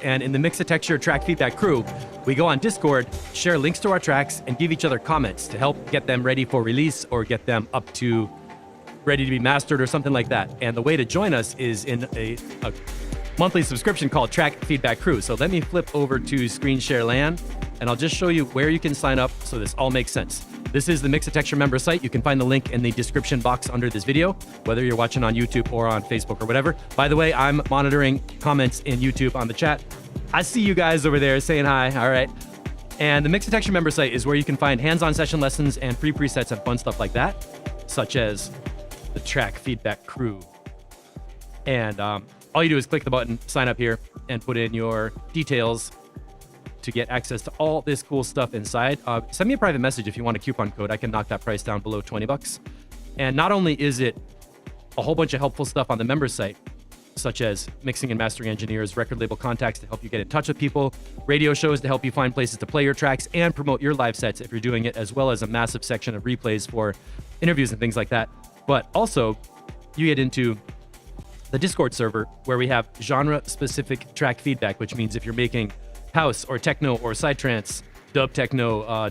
And in the Mixotexture Track Feedback crew, we go on Discord, share links to our tracks, and give each other comments to help get them ready for release or get them up to ready to be mastered or something like that. And the way to join us is in a monthly subscription called Track Feedback Crew. So let me flip over to Screen Share Land, and I'll just show you where you can sign up so this all makes sense. This is the Mixotexture member site. You can find the link in the description box under this video, whether you're watching on YouTube or on Facebook or whatever. By the way, I'm monitoring comments in YouTube on the chat. I see you guys over there saying hi, all right. And the Mixotexture member site is where you can find hands-on session lessons and free presets and fun stuff like that, such as the Track Feedback Crew. And all you do is click the button, sign up here, and put in your details to get access to all this cool stuff inside. Send me a private message if you want a coupon code. I can knock that price down below 20 bucks. And not only is it a whole bunch of helpful stuff on the members site, such as mixing and mastering engineers, record label contacts to help you get in touch with people, radio shows to help you find places to play your tracks and promote your live sets if you're doing it, as well as a massive section of replays for interviews and things like that. But also, you get into the Discord server where we have genre-specific track feedback, which means if you're making house or techno or psytrance, dub techno,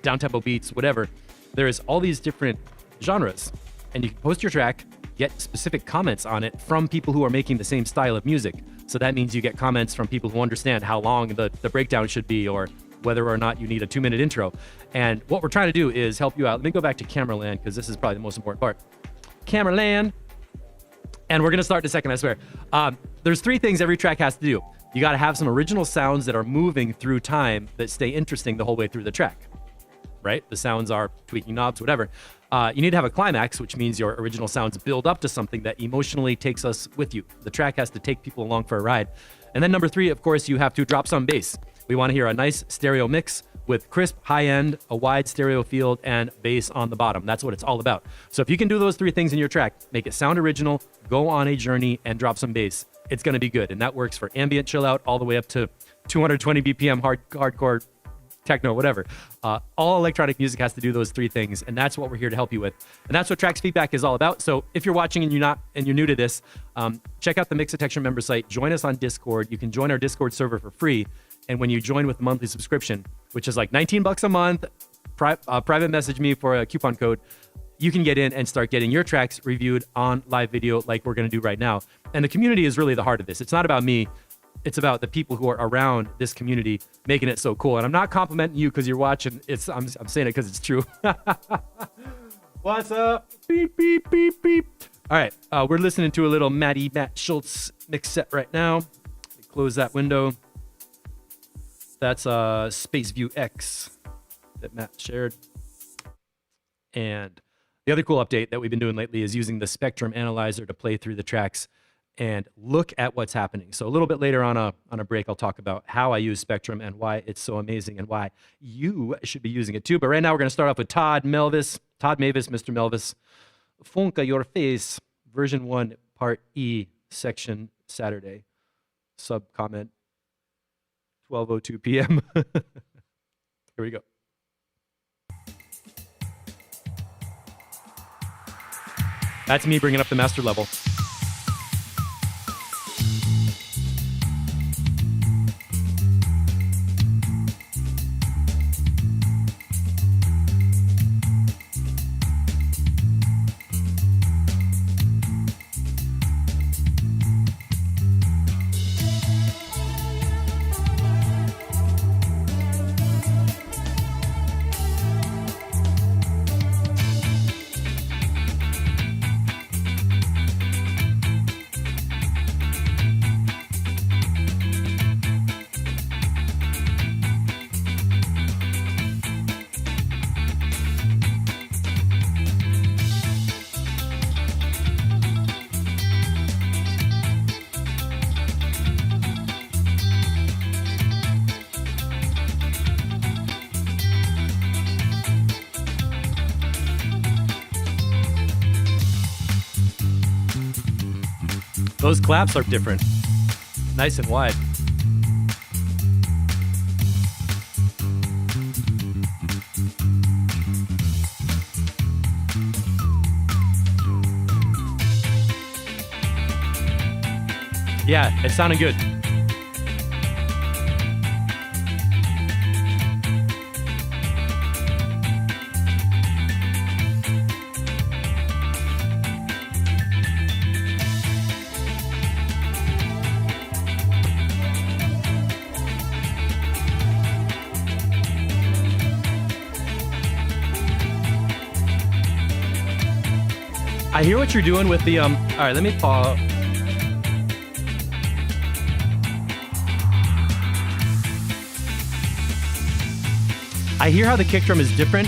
downtempo beats, whatever, there's all these different genres. And you can post your track, get specific comments on it from people who are making the same style of music. So that means you get comments from people who understand how long the breakdown should be or whether or not you need a 2-minute intro. And what we're trying to do is help you out. Let me go back to camera land because this is probably the most important part. Camera land. And we're going to start in a second, I swear. There's 3 things every track has to do. You got to have some original sounds that are moving through time that stay interesting the whole way through the track, right? The sounds are tweaking knobs, whatever. You need to have a climax, which means your original sounds build up to something that emotionally takes us with you. The track has to take people along for a ride. And then number 3, of course, you have to drop some bass. We want to hear a nice stereo mix with crisp, high end, a wide stereo field, and bass on the bottom. That's what it's all about. So if you can do those 3 things in your track, make it sound original, go on a journey, and drop some bass, it's going to be good. And that works for ambient chill out all the way up to 220 BPM hardcore techno, whatever. All electronic music has to do those 3 things, and that's what we're here to help you with. And that's what Tracks Feedback is all about. So if you're watching and you're new to this, check out the Mixotexture member site. Join us on Discord. You can join our Discord server for free. And when you join with a monthly subscription, which is like 19 bucks a month, private message me for a coupon code, you can get in and start getting your tracks reviewed on live video like we're going to do right now. And the community is really the heart of this. It's not about me. It's about the people who are around this community making it so cool. And I'm not complimenting you because you're watching. I'm saying it because it's true. What's up? Beep, beep, beep, beep. All right. We're listening to a little Matt Schultz mix set right now. Close that window. That's Space View X that Matt shared. And the other cool update that we've been doing lately is using the Spectrum Analyzer to play through the tracks and look at what's happening. So a little bit later on a break, I'll talk about how I use Spectrum and why it's so amazing and why you should be using it too. But right now we're going to start off with Todd Mavis, Mr. Melvis, Funka Your Face, version 1, part E, section Saturday. Sub comment 12:02 p.m. Here we go. That's me bringing up the master level. Those claps are different. Nice and wide. Yeah, it sounded good. I hear what you're doing with the, all right, let me pause. I hear how the kick drum is different.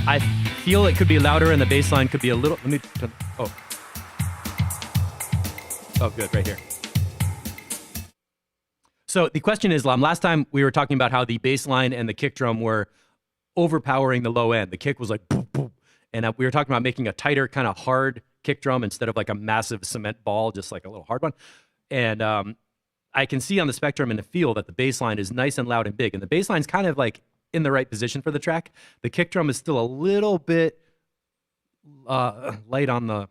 I feel it could be louder and the bass line could be a little, let me, oh. Oh, good, right here. So the question is, last time we were talking about how the bass line and the kick drum were overpowering the low end. The kick was like, boom, boom. And we were talking about making a tighter, kind of hard kick drum instead of like a massive cement ball, just like a little hard one. And I can see on the spectrum and the feel that the bass line is nice and loud and big. And the bass line's kind of like in the right position for the track. The kick drum is still a little bit light on the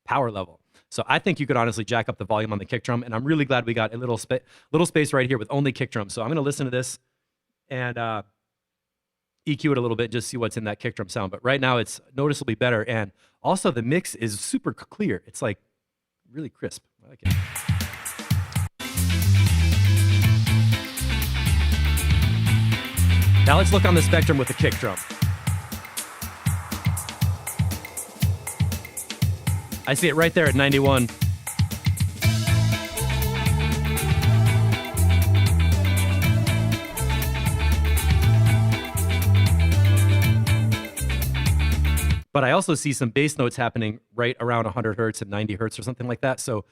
power level. So I think you could honestly jack up the volume on the kick drum, and I'm really glad we got a little space right here with only kick drum. So I'm going to listen to this and EQ it a little bit, just see what's in that kick drum sound. But right now it's noticeably better, and also the mix is super clear. It's like really crisp. I like it. Now let's look on the spectrum with the kick drum. I see it right there at 91. But I also see some bass notes happening right around 100 hertz and 90 hertz or something like that. So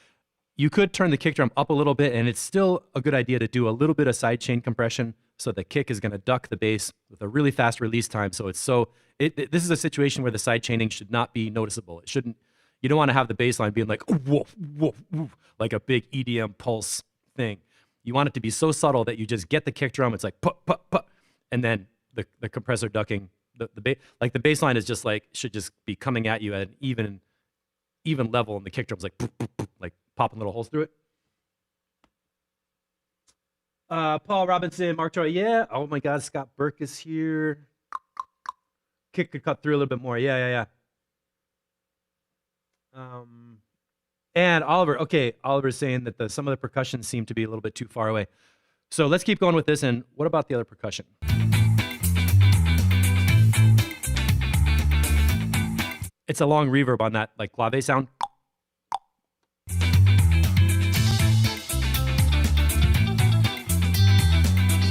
you could turn the kick drum up a little bit, and it's still a good idea to do a little bit of sidechain compression. So the kick is going to duck the bass with a really fast release time. So it's this is a situation where the sidechaining should not be noticeable. It shouldn't. You don't want to have the bass line being like, woof, woof, woof, like a big EDM pulse thing. You want it to be so subtle that you just get the kick drum. It's like, put, and then the compressor ducking. Like the bass line is just like, should just be coming at you at an even level, and the kick drum's like, boop, boop, boop, like popping little holes through it. Paul Robinson, Mark Troy, yeah. Oh my God, Scott Burke is here. Kick could cut through a little bit more. Yeah. And Oliver, okay, Oliver's saying that some of the percussion seem to be a little bit too far away. So let's keep going with this. And what about the other percussion? It's a long reverb on that, like clave sound.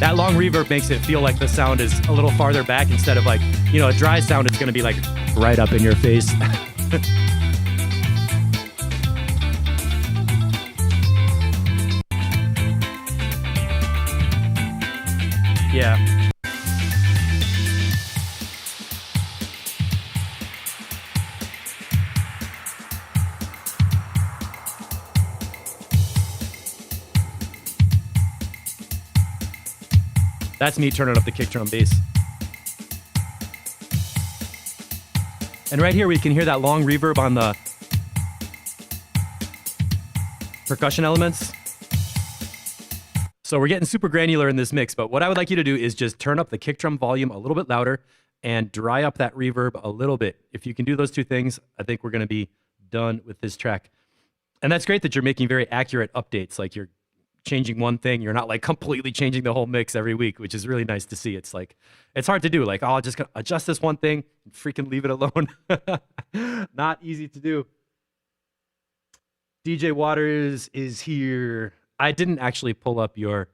That long reverb makes it feel like the sound is a little farther back instead of like, a dry sound. It's going to be like right up in your face. Yeah. That's me turning up the kick drum bass. And right here we can hear that long reverb on the percussion elements. So we're getting super granular in this mix, but what I would like you to do is just turn up the kick drum volume a little bit louder and dry up that reverb a little bit. If you can do those two things, I think we're going to be done with this track. And that's great that you're making very accurate updates. Like you're changing one thing. You're not like completely changing the whole mix every week, which is really nice to see. It's like, it's hard to do. Like, oh, I'll just adjust this one thing and freaking leave it alone. Not easy to do. DJ Waters is here. I didn't actually pull up your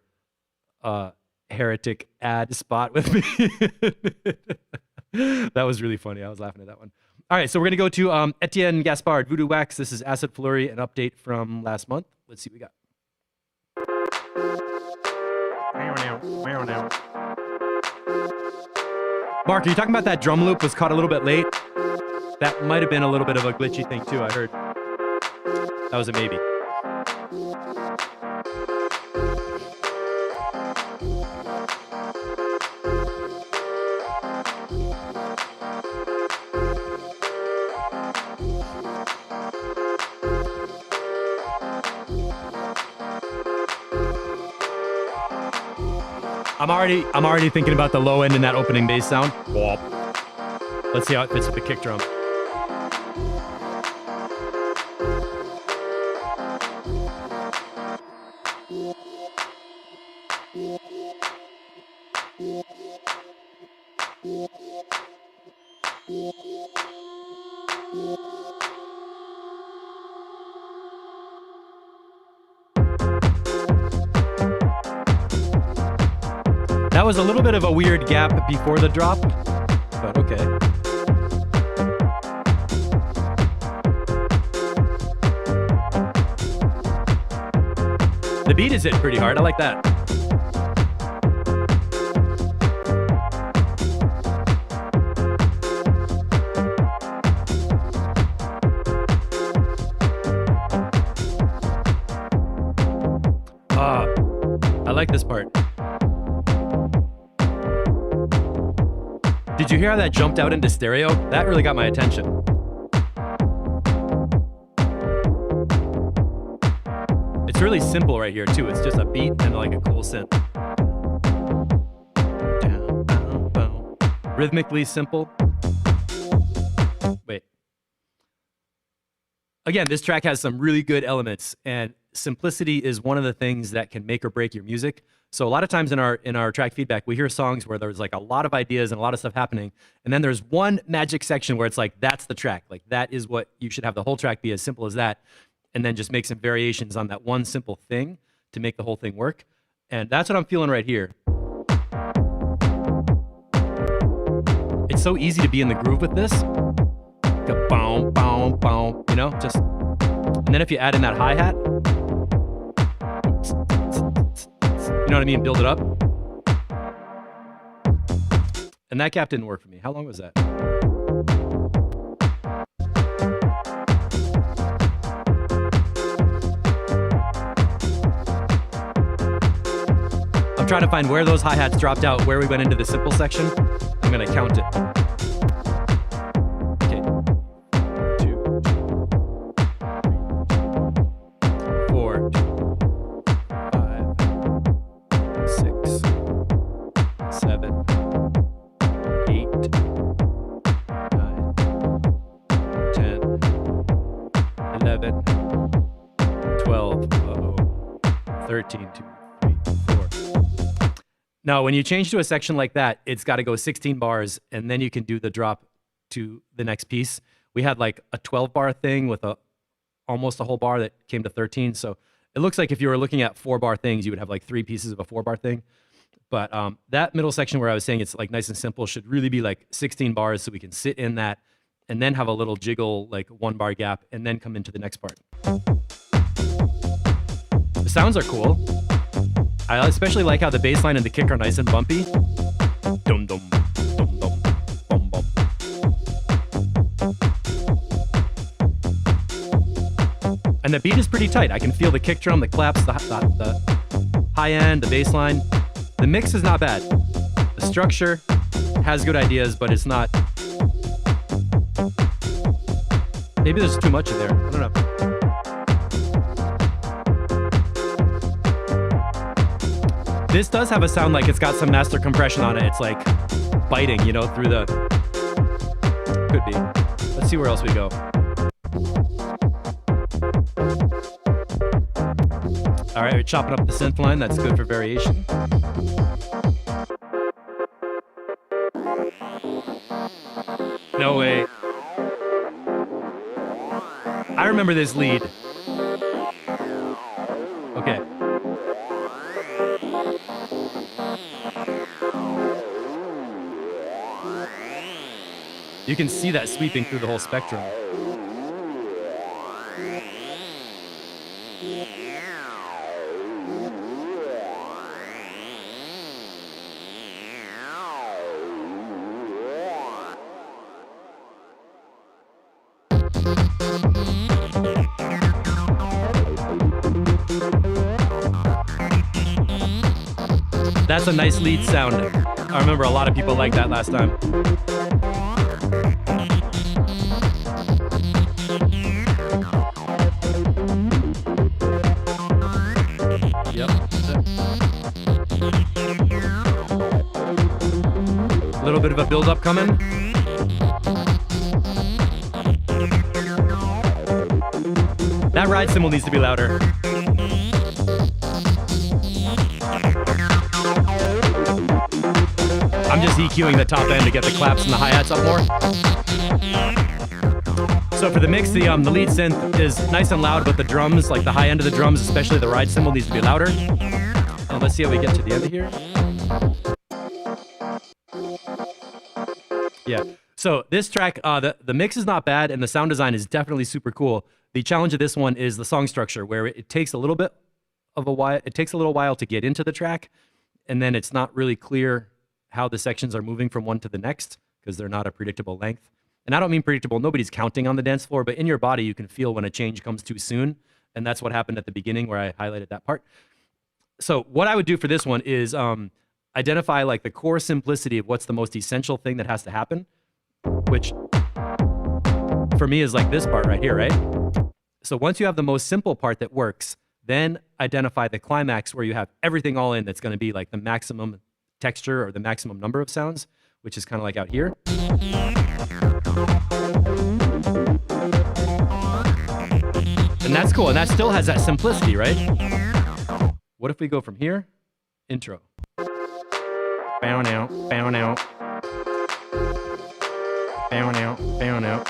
heretic ad spot with me. That was really funny. I was laughing at that one. All right, so we're going to go to Etienne Gaspard, Voodoo Wax. This is Acid Flurry, an update from last month. Let's see what we got. Mark, are you talking about that drum loop was caught a little bit late? That might have been a little bit of a glitchy thing too, I heard. That was a maybe. I'm already thinking about the low end in that opening bass sound. Whoop. Let's see how it fits with the kick drum. That was a little bit of a weird gap before the drop, but okay. The beat is hit pretty hard. I like that. I like this part. Did you hear how that jumped out into stereo? That really got my attention. It's really simple right here too. It's just a beat and like a cool synth. Down, down, down. Rhythmically simple. Wait. Again, this track has some really good elements, and simplicity is one of the things that can make or break your music. So a lot of times in our track feedback, we hear songs where there's like a lot of ideas and a lot of stuff happening, and then there's one magic section where it's like, that's the track. Like that is what you should have the whole track be, as simple as that, and then just make some variations on that one simple thing to make the whole thing work. And that's what I'm feeling right here. It's so easy to be in the groove with this. Boom, boom, boom, you know, just, and then if you add in that hi-hat, you know what I mean? Build it up. And that gap didn't work for me. How long was that? I'm trying to find where those hi-hats dropped out, where we went into the simple section. I'm going to count it. Okay. 2, 3, 4, 6, 7, 8, 9, 10, 11, 12, 13, 2, 3, 4. Now, when you change to a section like that, it's got to go 16 bars, and then you can do the drop to the next piece. We had like a 12-bar thing with almost a whole bar that came to 13. So it looks like if you were looking at 4-bar things, you would have like 3 pieces of a 4-bar thing. But that middle section where I was saying it's like nice and simple should really be like 16 bars, so we can sit in that and then have a little jiggle, like 1-bar gap, and then come into the next part. The sounds are cool. I especially like how the bass line and the kick are nice and bumpy. Dum dum, dum dum, bum bum. And the beat is pretty tight. I can feel the kick drum, the claps, the high end, the bass line. The mix is not bad. The structure has good ideas, but it's not. Maybe there's too much in there. I don't know. This does have a sound like it's got some master compression on it. It's like biting, you know, through the... Could be. Let's see where else we go. All right, we're chopping up the synth line. That's good for variation. No way. I remember this lead. Okay. You can see that sweeping through the whole spectrum. That's a nice lead sound. I remember a lot of people liked that last time. Yep. A little bit of a build-up coming. That ride cymbal needs to be louder. I'm just EQing the top end to get the claps and the hi-hats up more. So for the mix, the lead synth is nice and loud, but the drums, like the high end of the drums, especially the ride cymbal, needs to be louder. And let's see how we get to the end of here. Yeah. So this track, the mix is not bad, and the sound design is definitely super cool. The challenge of this one is the song structure, where it takes a little bit of a while. It takes a little while to get into the track, and then it's not really clear how the sections are moving from one to the next because they're not a predictable length. And I don't mean predictable. Nobody's counting on the dance floor, but in your body, you can feel when a change comes too soon, and that's what happened at the beginning where I highlighted that part. So what I would do for this one is identify like the core simplicity of what's the most essential thing that has to happen, which for me is like this part right here, right? So once you have the most simple part that works, then identify the climax where you have everything all in that's going to be like the maximum texture or the maximum number of sounds, which is kind of like out here. And that's cool. And that still has that simplicity, right? What if we go from here? Intro. Bow now, bow now. Bow now, bow now.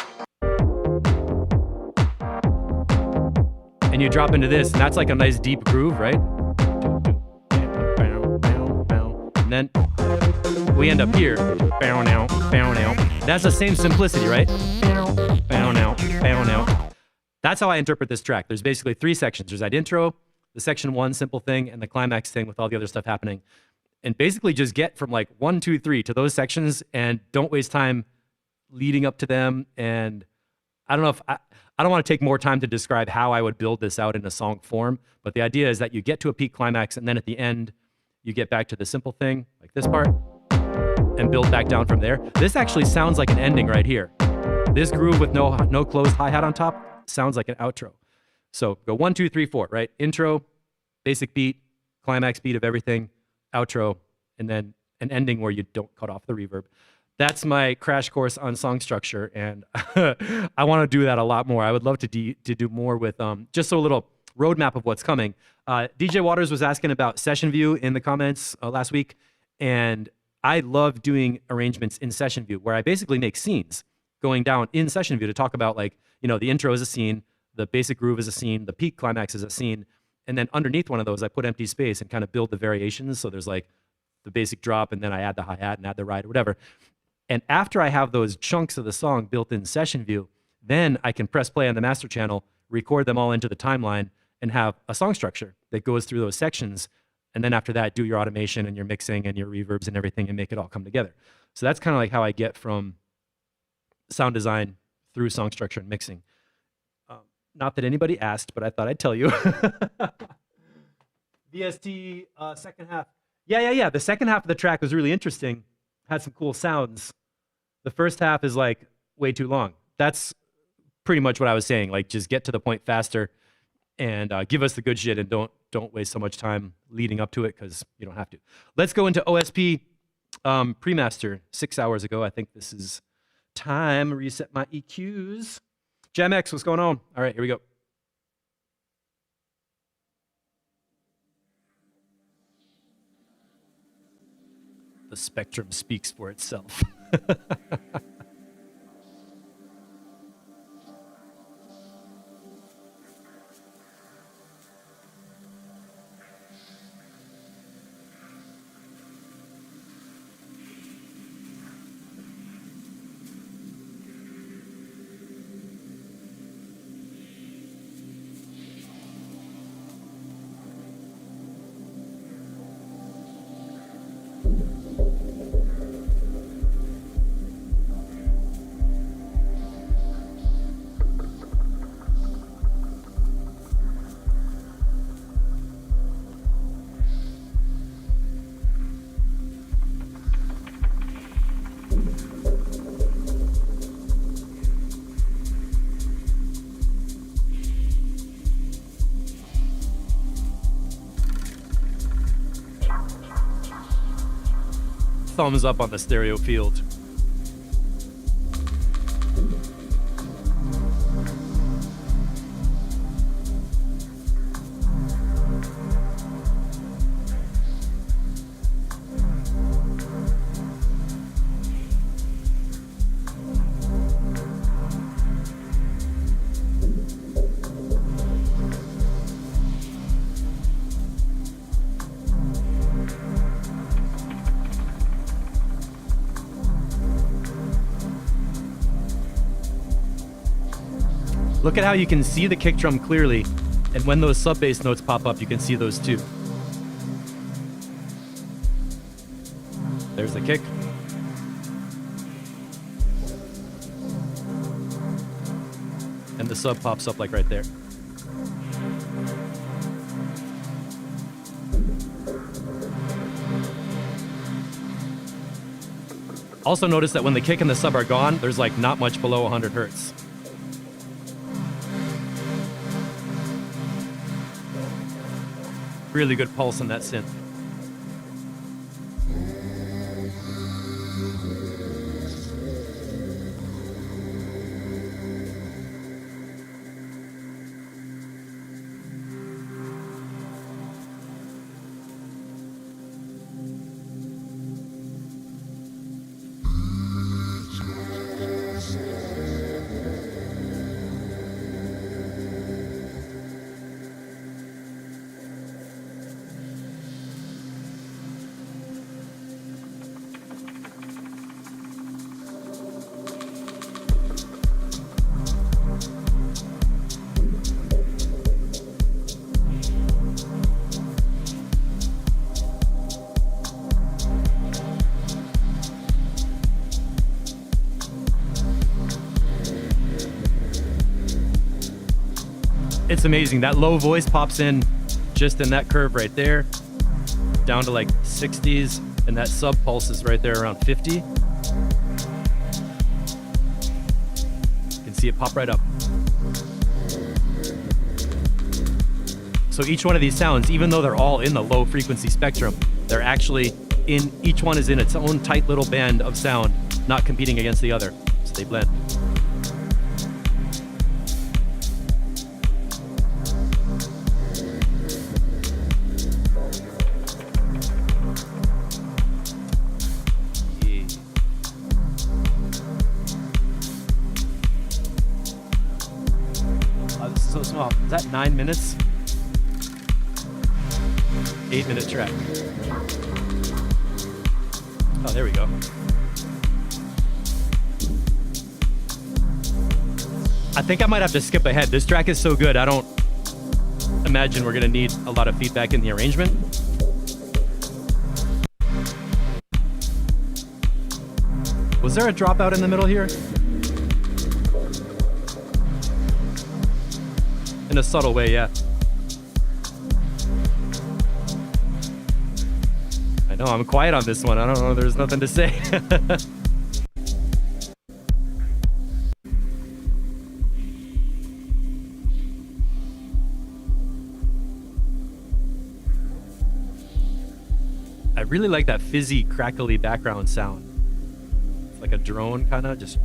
And you drop into this, and that's like a nice deep groove, right? And then we end up here. Bow now, bow now. That's the same simplicity, right? Bow now, bow now. That's how I interpret this track. There's basically three sections. There's that intro, the section one simple thing, and the climax thing with all the other stuff happening. And basically just get from like 1, 2, 3 to those sections and don't waste time leading up to them. And I don't know if I don't want to take more time to describe how I would build this out in a song form, but the idea is that you get to a peak climax and then at the end, you get back to the simple thing, like this part, and build back down from there. This actually sounds like an ending right here. This groove with no closed hi-hat on top sounds like an outro. So go 1, 2, 3, 4, right? Intro, basic beat, climax beat of everything, outro, and then an ending where you don't cut off the reverb. That's my crash course on song structure, and I want to do that a lot more. I would love to do more with just a little roadmap of what's coming. DJ Waters was asking about session view in the comments last week, and I love doing arrangements in session view where I basically make scenes going down in session view to talk about, like, you know, the intro is a scene, the basic groove is a scene, the peak climax is a scene, and then underneath one of those I put empty space and kind of build the variations. So there's like the basic drop, and then I add the hi-hat and add the ride or whatever. And after I have those chunks of the song built in session view, then I can press play on the master channel, record them all into the timeline, and have a song structure that goes through those sections. And then after that, do your automation and your mixing and your reverbs and everything and make it all come together. So that's kind of like how I get from sound design through song structure and mixing. Not that anybody asked, but I thought I'd tell you. VST second half. Yeah. The second half of the track was really interesting. Had some cool sounds. The first half is like way too long. That's pretty much what I was saying. Like, just get to the point faster and give us the good shit, and don't waste so much time leading up to it because you don't have to. Let's go into OSP pre-master 6 hours ago. I think this is time. Reset my EQs. JamX, what's going on? All right, here we go. The spectrum speaks for itself. Thumbs up on the stereo field. Look at how you can see the kick drum clearly, and when those sub bass notes pop up, you can see those too. There's the kick. And the sub pops up like right there. Also notice that when the kick and the sub are gone, there's like not much below 100 hertz. Really good pulse on that synth. It's amazing. That low voice pops in just in that curve right there, down to like 60s, and that sub pulse is right there around 50. You can see it pop right up. So each one of these sounds, even though they're all in the low frequency spectrum, they're actually in, each one is in its own tight little band of sound, not competing against the other. So they blend. So small. Is that 9 minutes? 8-minute track. Oh, there we go. I think I might have to skip ahead. This track is so good, I don't imagine we're gonna need a lot of feedback in the arrangement. Was there a dropout in the middle here? In a subtle way, yeah. I know, I'm quiet on this one. I don't know, there's nothing to say. I really like that fizzy, crackly background sound. It's like a drone, kind of, just...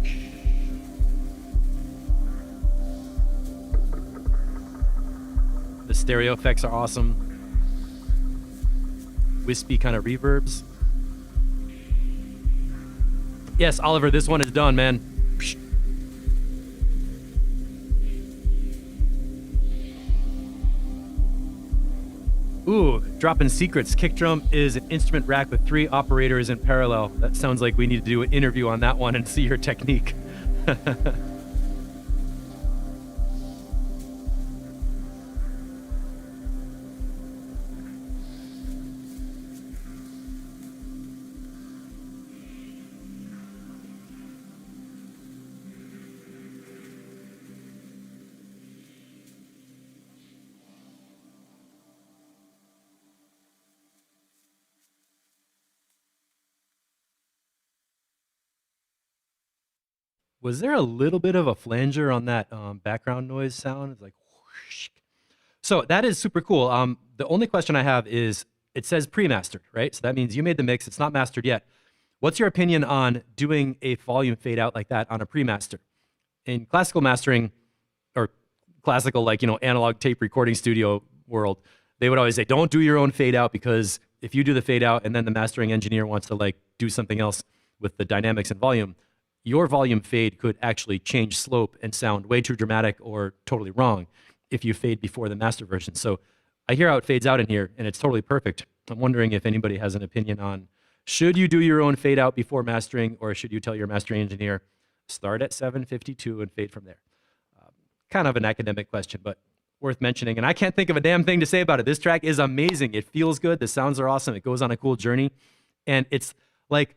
The stereo effects are awesome. Wispy kind of reverbs. Yes, Oliver, this one is done, man. Ooh, dropping secrets. Kick drum is an instrument rack with 3 operators in parallel. That sounds like we need to do an interview on that one and see your technique. Was there a little bit of a flanger on that background noise sound? It's like whoosh. So that is super cool. The only question I have is, it says pre-mastered, right? So that means you made the mix. It's not mastered yet. What's your opinion on doing a volume fade out like that on a pre-master? In classical mastering, or classical, like, you know, analog tape recording studio world, they would always say, don't do your own fade out, because if you do the fade out and then the mastering engineer wants to like do something else with the dynamics and volume, your volume fade could actually change slope and sound way too dramatic or totally wrong if you fade before the master version. So I hear how it fades out in here, and it's totally perfect. I'm wondering if anybody has an opinion on, should you do your own fade out before mastering, or should you tell your mastering engineer, start at 752 and fade from there? kind of an academic question, but worth mentioning. And I can't think of a damn thing to say about it. This track is amazing. It feels good. The sounds are awesome. It goes on a cool journey. And it's like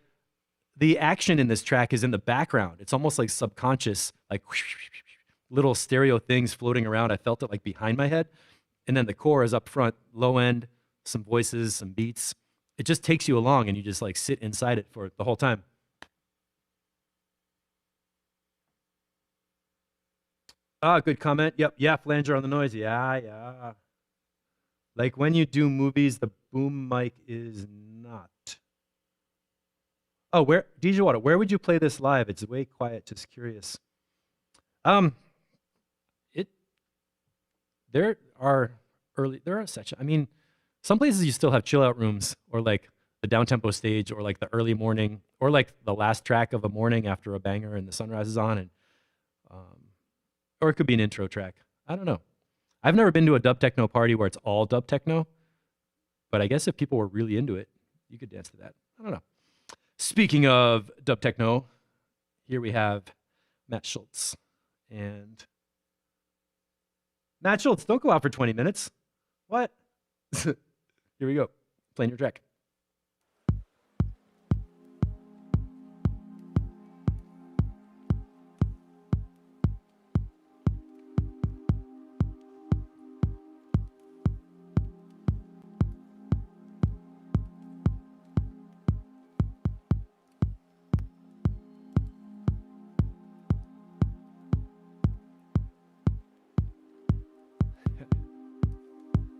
the action in this track is in the background. It's almost like subconscious, like little stereo things floating around. I felt it like behind my head. And then the core is up front, low end, some voices, some beats. It just takes you along and you just like sit inside it for the whole time. Ah, good comment. Yep. Yeah, flanger on the noise. Yeah. Like when you do movies, the boom mic is not. Oh, DJ Water, where would you play this live? It's way quiet, just curious. There are such, I mean, some places you still have chill out rooms or like the down tempo stage or like the early morning or like the last track of a morning after a banger and the sunrise is on, and or it could be an intro track. I don't know. I've never been to a dub techno party where it's all dub techno, but I guess if people were really into it, you could dance to that. I don't know. Speaking of dub techno, here we have Matt Schultz. And Matt Schultz, don't go out for 20 minutes. What? Here we go. Playing your track.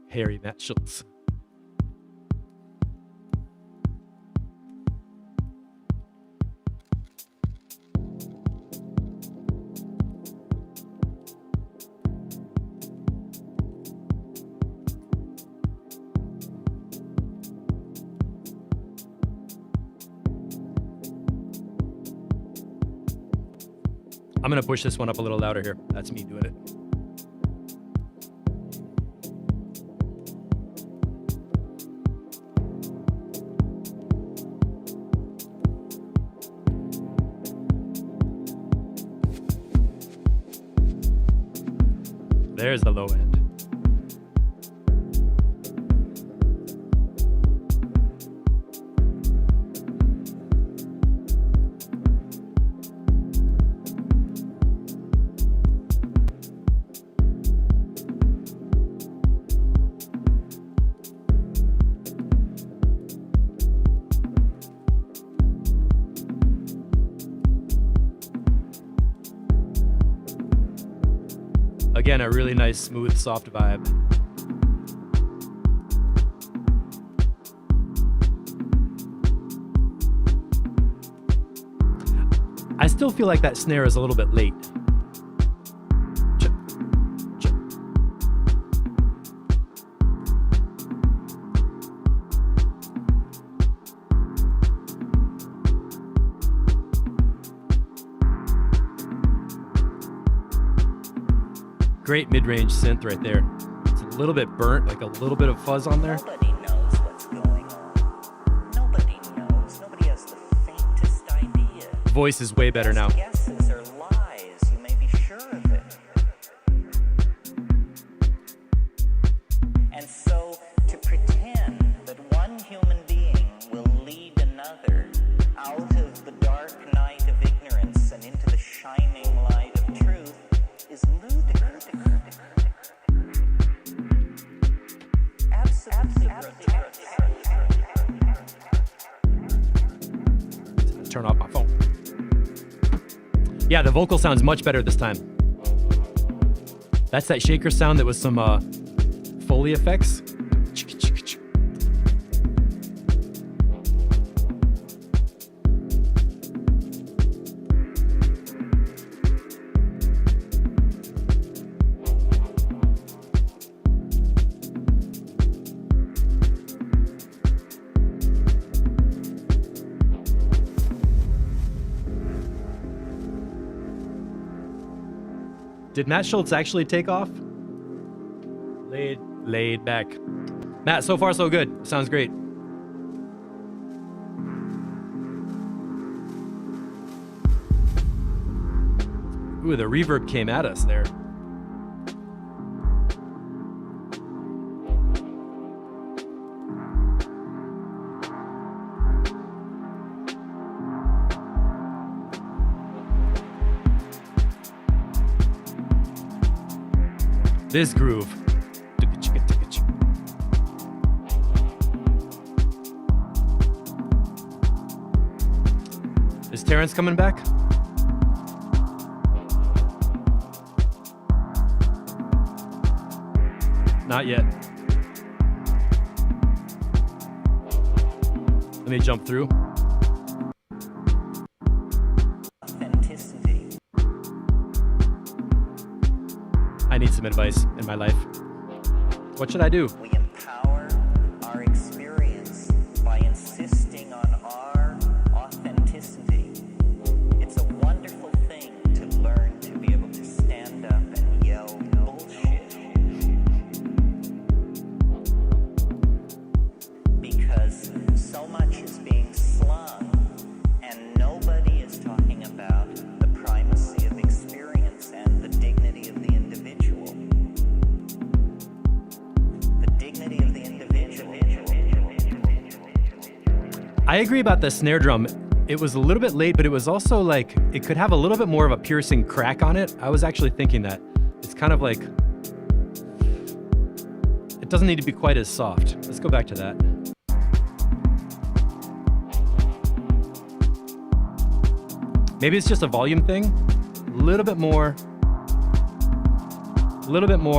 Harry Matt Schultz. I'm going to push this one up a little louder here. That's me doing it. There's the low end. Again, a really nice, smooth, soft vibe. I still feel like that snare is a little bit late. Great mid-range synth right there. It's a little bit burnt, like a little bit of fuzz on there. Nobody knows what's going on. Nobody knows. Nobody has the faintest idea. Voice is way better now. Guesses are lies. You may be sure of it. And so, to pretend that one human being will lead another out of the dark night of ignorance and into the shining light of truth is ludicrous. Absolutely grotesque. Turn off my phone. Yeah, the vocal sounds much better this time. That's that shaker sound that was some Foley effects. Did Matt Schultz actually take off? Laid back. Matt, so far so good. Sounds great. Ooh, the reverb came at us there. This groove. Is Terrence coming back? Not yet. Let me jump through. Authenticity. I need some advice in my life. What should I do? We empower our experience by insisting on our authenticity. It's a wonderful thing to learn to be able to stand up and yell bullshit. Because so much is being slung and nobody is talking about the primacy of experience and the dignity of the individual. The dignity of the individual. I agree about the snare drum. It was a little bit late, but it was also like, it could have a little bit more of a piercing crack on it. I was actually thinking that. It's kind of like, it doesn't need to be quite as soft. Let's go back to that. Maybe it's just a volume thing. A little bit more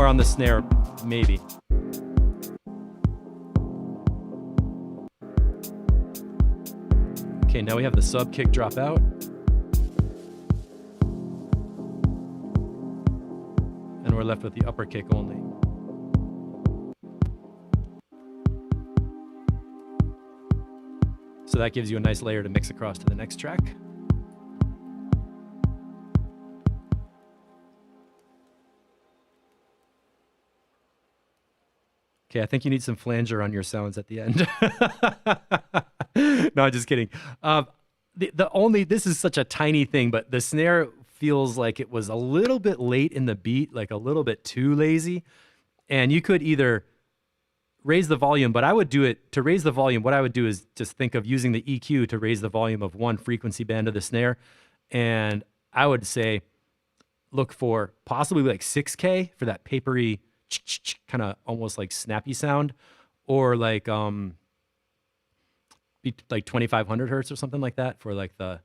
on the snare, maybe. Okay, now we have the sub kick drop out. And we're left with the upper kick only. So that gives you a nice layer to mix across to the next track. Okay, I think you need some flanger on your sounds at the end. No, I'm just kidding. This is such a tiny thing, but the snare feels like it was a little bit late in the beat, like a little bit too lazy. And you could either raise the volume, but I would do it to raise the volume. What I would do is just think of using the EQ to raise the volume of one frequency band of the snare. And I would say, look for possibly like 6K for that papery, kind of almost like snappy sound, or like be like 2500 hertz or something like that for like the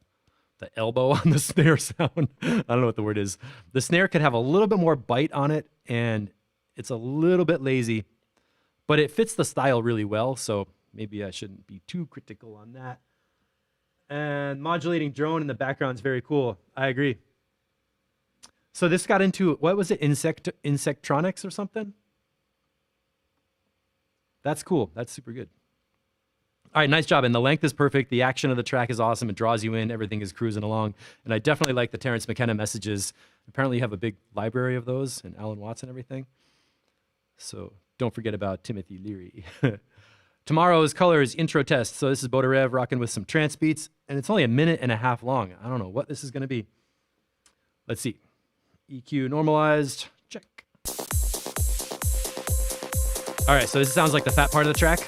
elbow on the snare sound. I don't know what the word is. The snare could have a little bit more bite on it, and it's a little bit lazy, but it fits the style really well, so maybe I shouldn't be too critical on that. And modulating drone in the background is very cool. I agree. So this got into, what was it, Insectronics or something? That's cool. That's super good. All right, nice job. And the length is perfect. The action of the track is awesome. It draws you in. Everything is cruising along. And I definitely like the Terrence McKenna messages. Apparently you have a big library of those, and Alan Watts and everything. So don't forget about Timothy Leary. Tomorrow's colors intro test. So this is Beau Raeve rocking with some trance beats, and it's only 1.5 minutes long. I don't know what this is going to be. Let's see. EQ normalized. Check. All right, so this sounds like the fat part of the track.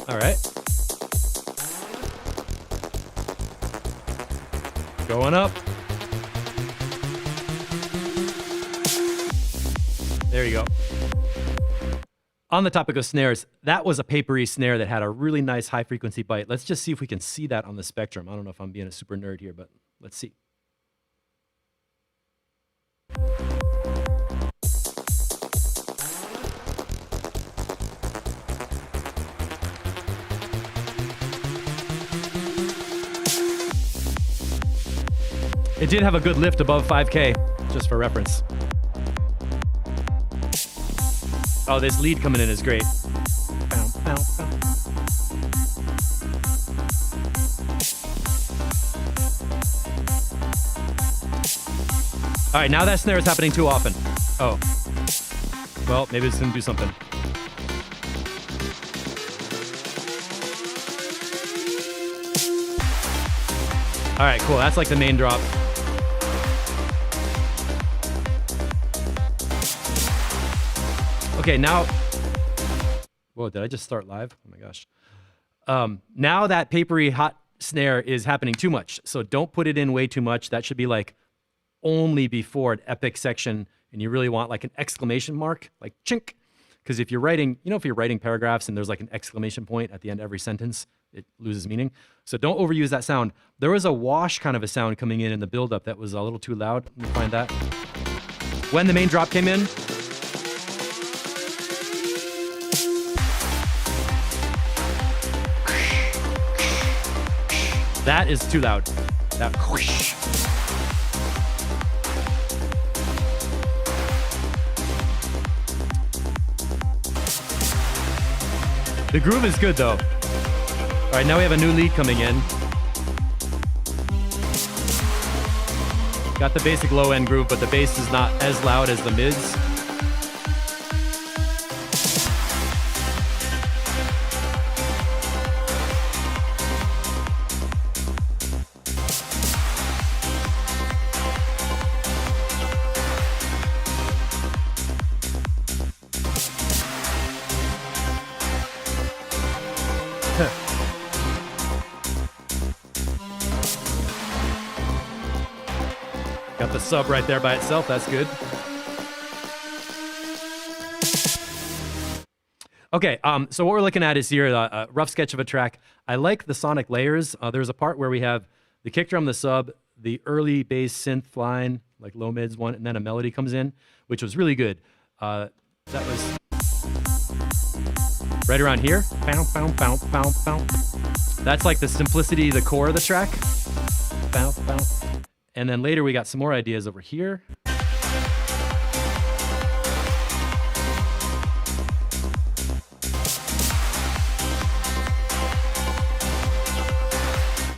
All right. Going up. There you go. On the topic of snares, that was a papery snare that had a really nice high frequency bite. Let's just see if we can see that on the spectrum. I don't know if I'm being a super nerd here, but let's see. It did have a good lift above 5K, just for reference. Oh, this lead coming in is great. Bow, bow, bow. All right, now that snare is happening too often. Oh. Well, maybe it's gonna do something. All right, cool. That's like the main drop. Okay, now... Whoa, did I just start live? Oh my gosh. Now that papery hot snare is happening too much. So don't put it in way too much. That should be like only before an epic section, and you really want like an exclamation mark, like chink. Because if you're writing, you know, if you're writing paragraphs and there's like an exclamation point at the end of every sentence, it loses meaning. So don't overuse that sound. There was a wash kind of a sound coming in the buildup that was a little too loud. Let me find that. When the main drop came in, that is too loud. That whoosh. The groove is good though. All right, now we have a new lead coming in. Got the basic low end groove, but the bass is not as loud as the mids. Got the sub right there by itself. That's good. Okay, so what we're looking at is here a rough sketch of a track. I like the sonic layers. There's a part where we have the kick drum, the sub, the early bass synth line, like low mids one, and then a melody comes in, which was really good. That was right around here. Bow, bow, bow, bow, bow. That's like the simplicity, the core of the track. Bow, bow. And then later we got some more ideas over here.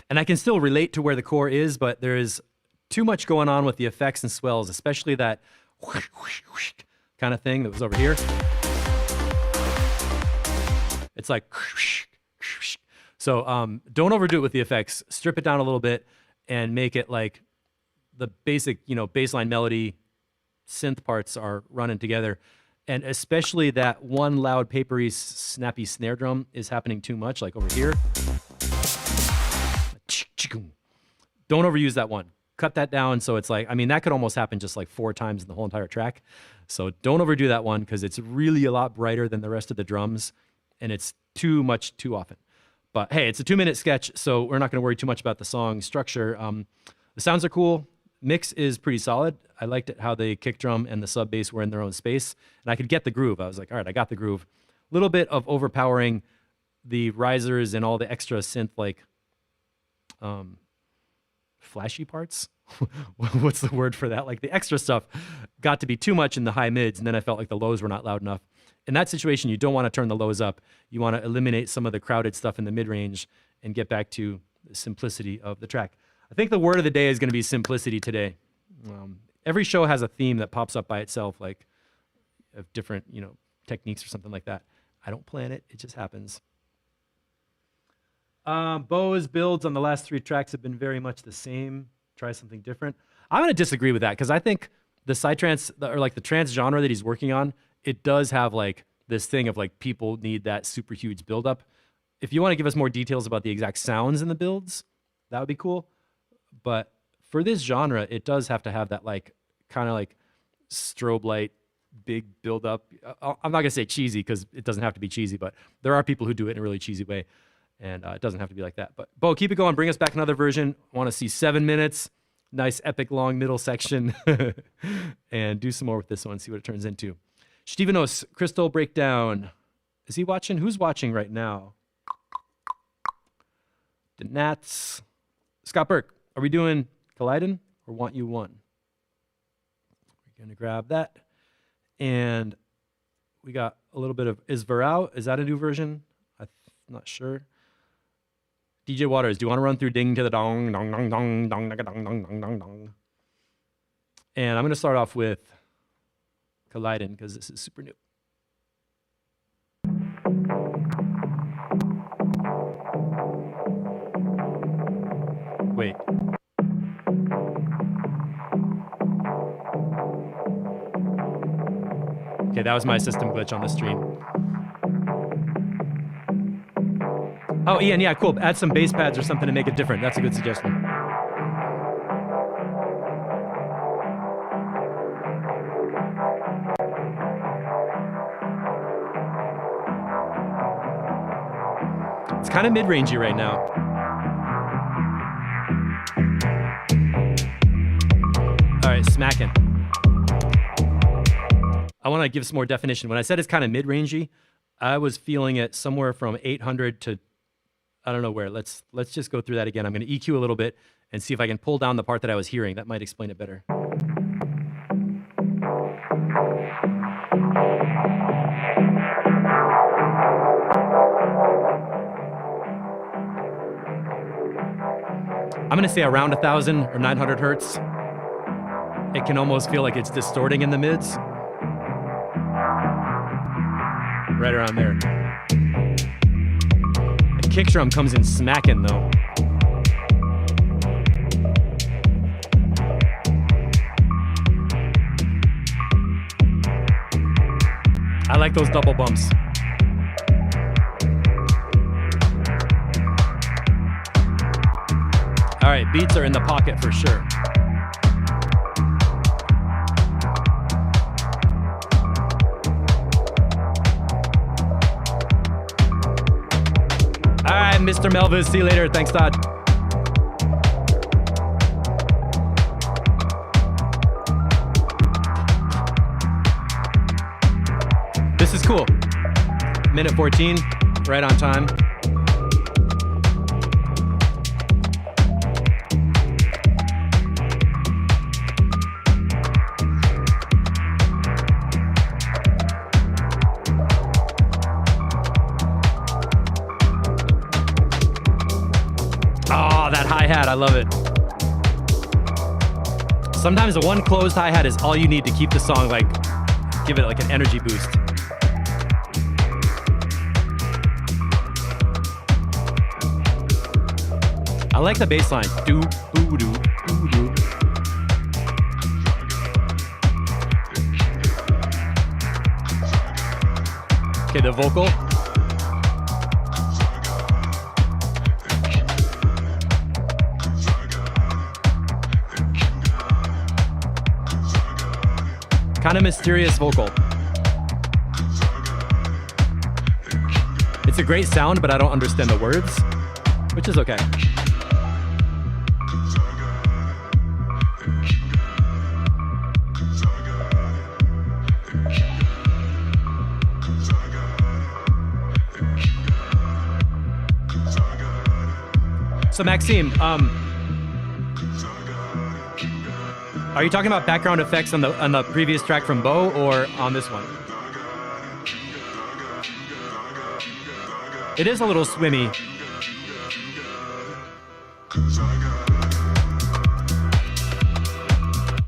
And I can still relate to where the core is, but there is too much going on with the effects and swells, especially that whoosh, whoosh, whoosh kind of thing that was over here. It's like whoosh, whoosh. So don't overdo it with the effects. Strip it down a little bit and make it like the basic, you know, baseline melody synth parts are running together. And especially that one loud, papery, snappy snare drum is happening too much, like over here. Don't overuse that one. Cut that down so it's like, I mean, that could almost happen just like 4 times in the whole entire track. So don't overdo that one because it's really a lot brighter than the rest of the drums and it's too much too often. But hey, it's a 2-minute sketch, so we're not going to worry too much about the song structure. The sounds are cool. Mix is pretty solid. I liked it how the kick drum and the sub bass were in their own space, and I could get the groove. I was like, all right, I got the groove. A little bit of overpowering the risers and all the extra synth like flashy parts. What's the word for that? Like the extra stuff got to be too much in the high mids, and then I felt like the lows were not loud enough. In that situation, you don't want to turn the lows up. You want to eliminate some of the crowded stuff in the mid-range and get back to the simplicity of the track. I think the word of the day is going to be simplicity today. Every show has a theme that pops up by itself, like of different, you know, techniques or something like that. I don't plan it; it just happens. Beau's builds on the last 3 tracks have been very much the same. Try something different. I'm going to disagree with that because I think the psytrance or like the trance genre that he's working on, it does have like this thing of like people need that super huge buildup. If you want to give us more details about the exact sounds in the builds, that would be cool. But for this genre, it does have to have that like kind of like strobe light, big buildup. I'm not going to say cheesy because it doesn't have to be cheesy, but there are people who do it in a really cheesy way. And it doesn't have to be like that. But Beau, keep it going. Bring us back another version. I want to see 7 minutes. Nice, epic, long middle section. And do some more with this one. See what it turns into. Shtievenos, Crystal Breakdown. Is he watching? Who's watching right now? Denats. Scott Burke. Are we doing Kaleidon or Want You One? We're going to grab that. And we got a little bit of Is Varao. Is that a new version? I'm not sure. DJ Waters, do you want to run through Ding to the Dong, Dong, Dong, Dong, Dong, Dong, Dong, Dong, Dong, Dong, Dong. And I'm going to start off with Kaleidon because this is super new. Wait. Okay, that was my system glitch on the stream. Oh, Ian, yeah, cool. Add some bass pads or something to make it different. That's a good suggestion. It's kind of mid-rangey right now. All right, smacking. I want to give some more definition. When I said it's kind of mid-rangey, I was feeling it somewhere from 800 to I don't know where. Let's just go through that again. I'm going to EQ a little bit and see if I can pull down the part that I was hearing. That might explain it better. I'm going to say around 1,000 or 900 hertz. It can almost feel like it's distorting in the mids. Right around there. The kick drum comes in smacking though. I like those double bumps. All right, beats are in the pocket for sure. All right, Mr. Melvis, see you later. Thanks, Todd. This is cool. Minute 14, right on time. Hi-hat, I love it. Sometimes the one closed hi-hat is all you need to keep the song, like, give it like an energy boost. I like the bass line. Do, boo, do, boo, do. Okay, the vocal. Kind of mysterious vocal. It's a great sound, but I don't understand the words, which is okay. So Maxime, are you talking about background effects on the previous track from Beau or on this one? It is a little swimmy.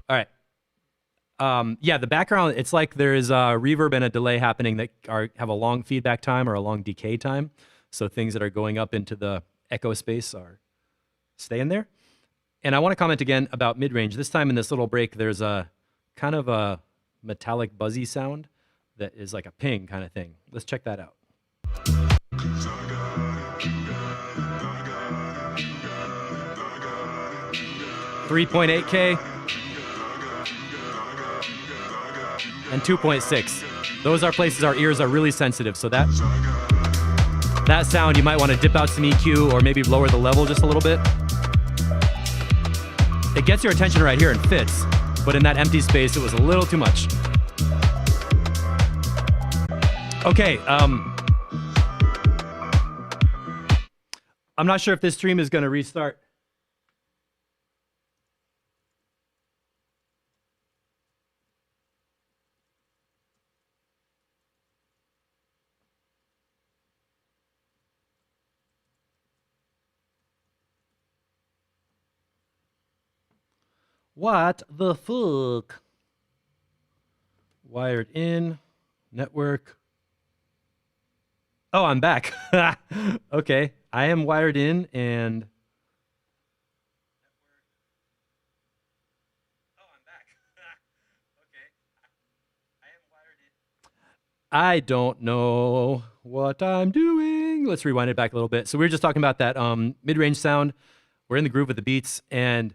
All right. Yeah, the background, it's like there is a reverb and a delay happening that have a long feedback time or a long decay time. So things that are going up into the echo space are staying there. And I want to comment again about mid-range. This time in this little break, there's a kind of a metallic buzzy sound that is like a ping kind of thing. Let's check that out. 3.8K and 2.6. Those are places our ears are really sensitive. So that sound, you might want to dip out some EQ or maybe lower the level just a little bit. It gets your attention right here and fits, but in that empty space, it was a little too much. Okay, I'm not sure if this stream is going to restart. What the fuck? Wired in, network. Oh, I'm back. Okay, I am wired in and... Oh, I'm back. Okay, I am wired in. I don't know what I'm doing. Let's rewind it back a little bit. So we were just talking about that mid-range sound. We're in the groove with the beats, and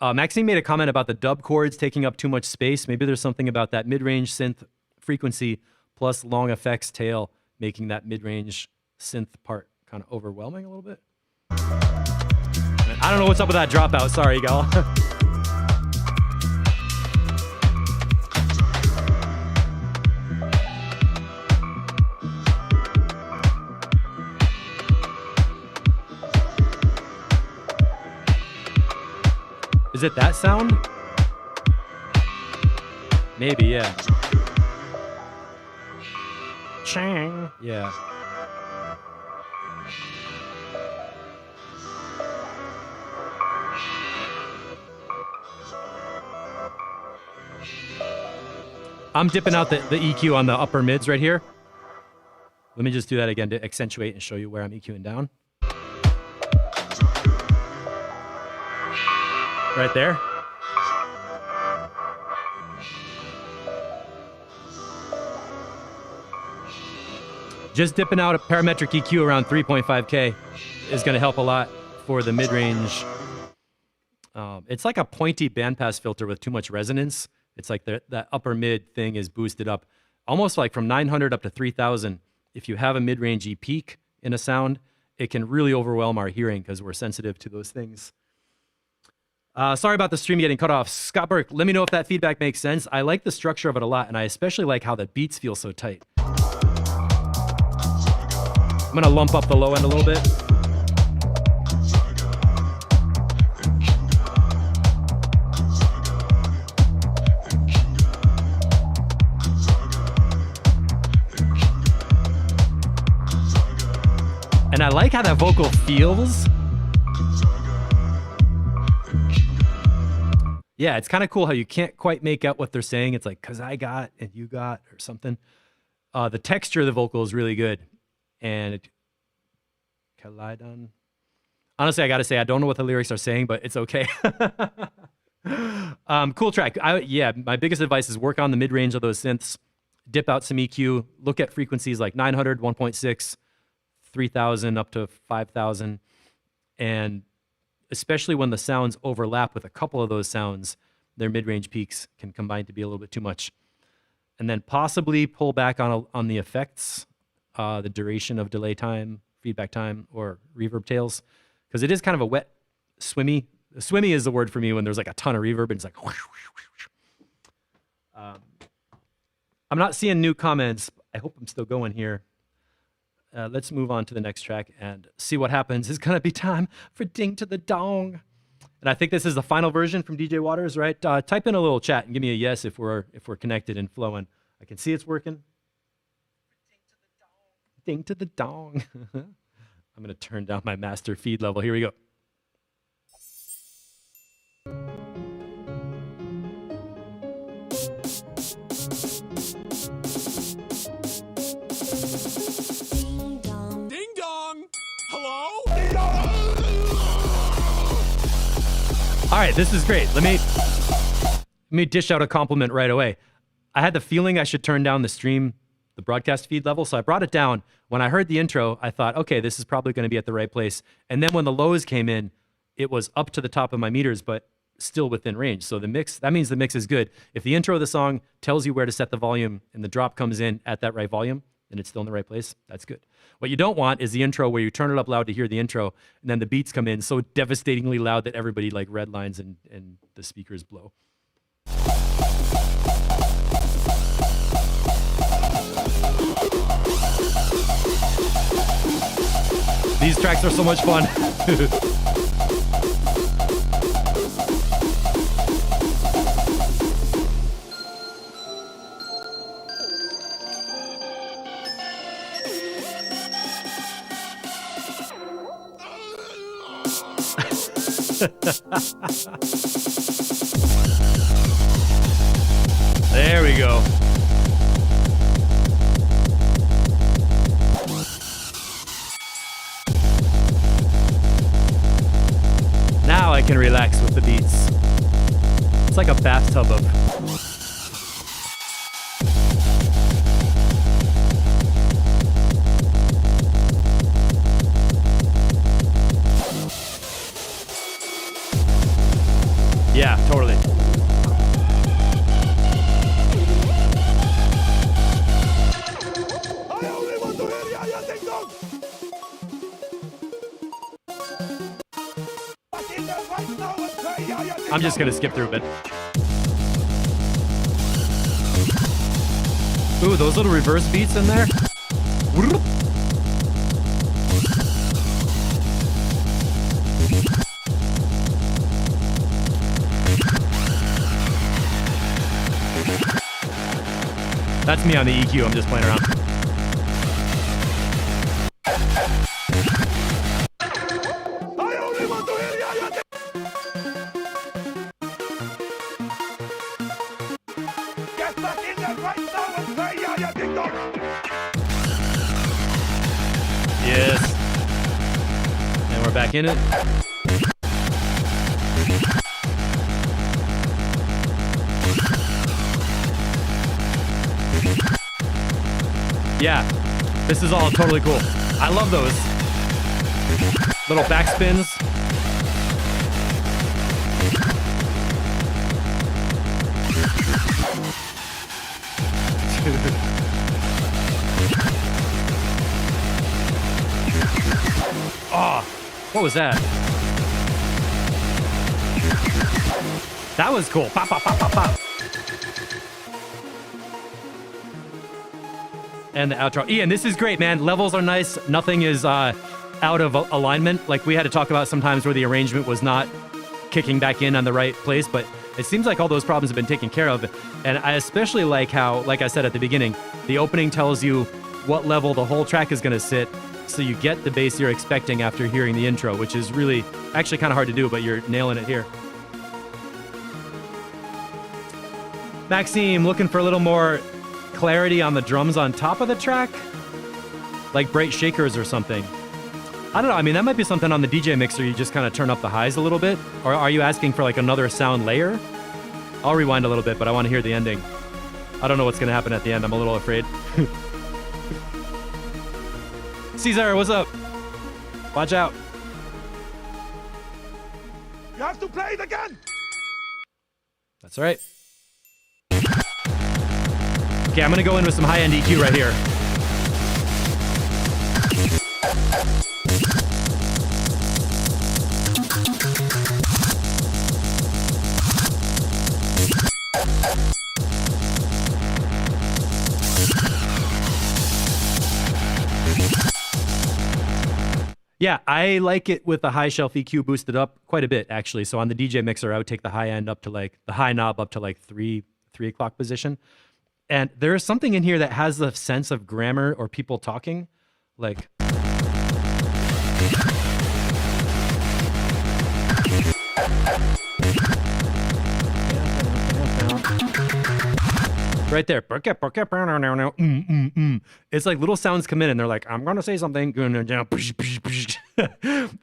Maxine made a comment about the dub chords taking up too much space. Maybe there's something about that mid-range synth frequency plus long effects tail making that mid-range synth part kind of overwhelming a little bit. I don't know what's up with that dropout. Sorry, y'all. Is it that sound? Maybe, yeah. Chang. Yeah. I'm dipping out the EQ on the upper mids right here. Let me just do that again to accentuate and show you where I'm EQing down. Right there. Just dipping out a parametric EQ around 3.5K is going to help a lot for the mid-range. It's like a pointy bandpass filter with too much resonance. It's like that upper mid thing is boosted up, almost like from 900 up to 3000. If you have a mid-rangey peak in a sound, it can really overwhelm our hearing because we're sensitive to those things. Sorry about the stream getting cut off. Scott Burke, let me know if that feedback makes sense. I like the structure of it a lot, and I especially like how the beats feel so tight. I'm going to lump up the low end a little bit. And I like how that vocal feels. Yeah, it's kind of cool how you can't quite make out what they're saying. It's like, cause I got and you got or something. The texture of the vocal is really good. And Kaleidon. Honestly, I got to say, I don't know what the lyrics are saying, but it's okay. Cool track. Yeah, my biggest advice is work on the mid-range of those synths. Dip out some EQ. Look at frequencies like 900, 1.6, 3000 up to 5000. And especially when the sounds overlap with a couple of those sounds, their mid-range peaks can combine to be a little bit too much. And then possibly pull back on the effects, the duration of delay time, feedback time, or reverb tails, because it is kind of a wet, swimmy. Swimmy is the word for me when there's like a ton of reverb and it's like. I'm not seeing new comments. I hope I'm still going here. Let's move on to the next track and see what happens. It's gonna be time for Ding to the Dong. And I think this is the final version from DJ Waters, right? Type in a little chat and give me a yes if we're connected and flowing. I can see it's working. Ding to the Dong. I'm gonna turn down my master feed level. Here we go. All right, this is great. Let me dish out a compliment right away. I had the feeling I should turn down the broadcast feed level, so I brought it down. When I heard the intro, I thought, okay, this is probably going to be at the right place. And then when the lows came in, it was up to the top of my meters, but still within range. So that means the mix is good. If the intro of the song tells you where to set the volume and the drop comes in at that right volume, and it's still in the right place, that's good. What you don't want is the intro where you turn it up loud to hear the intro, and then the beats come in so devastatingly loud that everybody like red lines and the speakers blow. These tracks are so much fun. There we go. Now I can relax with the beats. It's like a bathtub of I'm just gonna skip through a bit. Ooh, those little reverse beats in there. That's me on the EQ, I'm just playing around. Yes. And we're back in it. Yeah, this is all totally cool. I love those little backspins. Oh, what was that? That was cool. Pop, pop, pop, pop, pop. And the outro. Ian, this is great, man. Levels are nice. Nothing is out of alignment. Like we had to talk about sometimes where the arrangement was not kicking back in on the right place, but it seems like all those problems have been taken care of. And I especially like how, like I said at the beginning, the opening tells you what level the whole track is going to sit, so you get the bass you're expecting after hearing the intro, which is really actually kind of hard to do, but you're nailing it here. Maxime, looking for a little more clarity on the drums on top of the track, like bright shakers or something. I don't know. I mean, that might be something on the DJ mixer. You just kind of turn up the highs a little bit. Or are you asking for like another sound layer? I'll rewind a little bit, but I want to hear the ending. I don't know what's going to happen at the end. I'm a little afraid. Caesar, what's up? Watch out. You have to play it again. That's all right. Okay, I'm going to go in with some high-end EQ right here. Yeah, I like it with the high shelf EQ boosted up quite a bit, actually. So on the DJ mixer, I would take the high end up to like, the high knob up to like 3 o'clock position. And there is something in here that has the sense of grammar or people talking, like. Right there. It's like little sounds come in and they're like, I'm going to say something.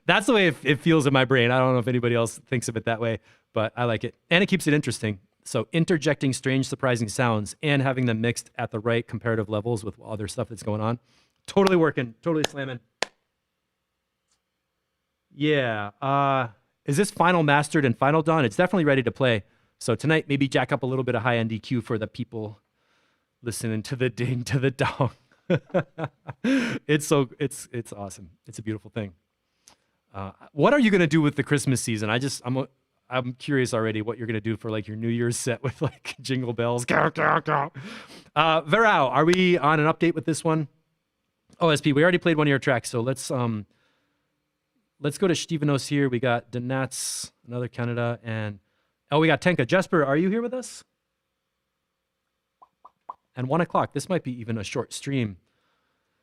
That's the way it feels in my brain. I don't know if anybody else thinks of it that way, but I like it. And it keeps it interesting. So interjecting strange, surprising sounds and having them mixed at the right comparative levels with other stuff that's going on. Totally working. Totally slamming. Yeah. Is this final mastered and final done? It's definitely ready to play. So tonight, maybe jack up a little bit of high-end EQ for the people listening to the ding to the dong. It's awesome. It's a beautiful thing. What are you gonna do with the Christmas season? I'm curious already what you're gonna do for like your New Year's set with like jingle bells. Verao, are we on an update with this one? Oh, SP, we already played one of your tracks, so let's go to Shtievenos here. We got Denats, another Kenada, and we got Tenka. Jesper, are you here with us? And 1 o'clock. This might be even a short stream.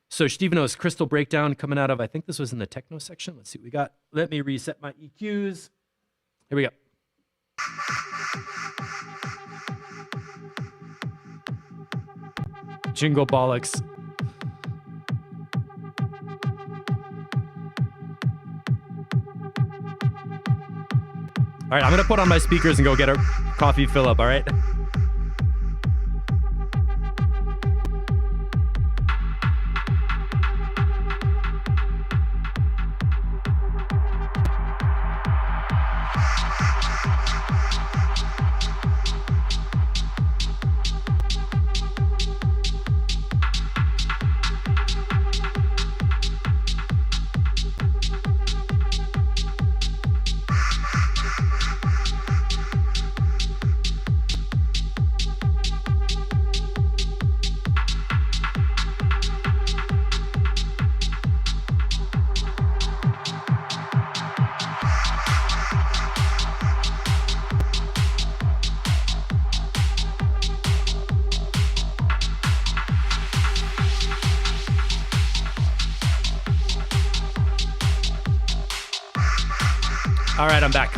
So Shtievenos, Crystal Breakdown coming out of, I think this was in the techno section. Let's see what we got. Let me reset my EQs. Here we go. Jingle bollocks. All right, I'm going to put on my speakers and go get a coffee fill up, all right? All right, I'm back.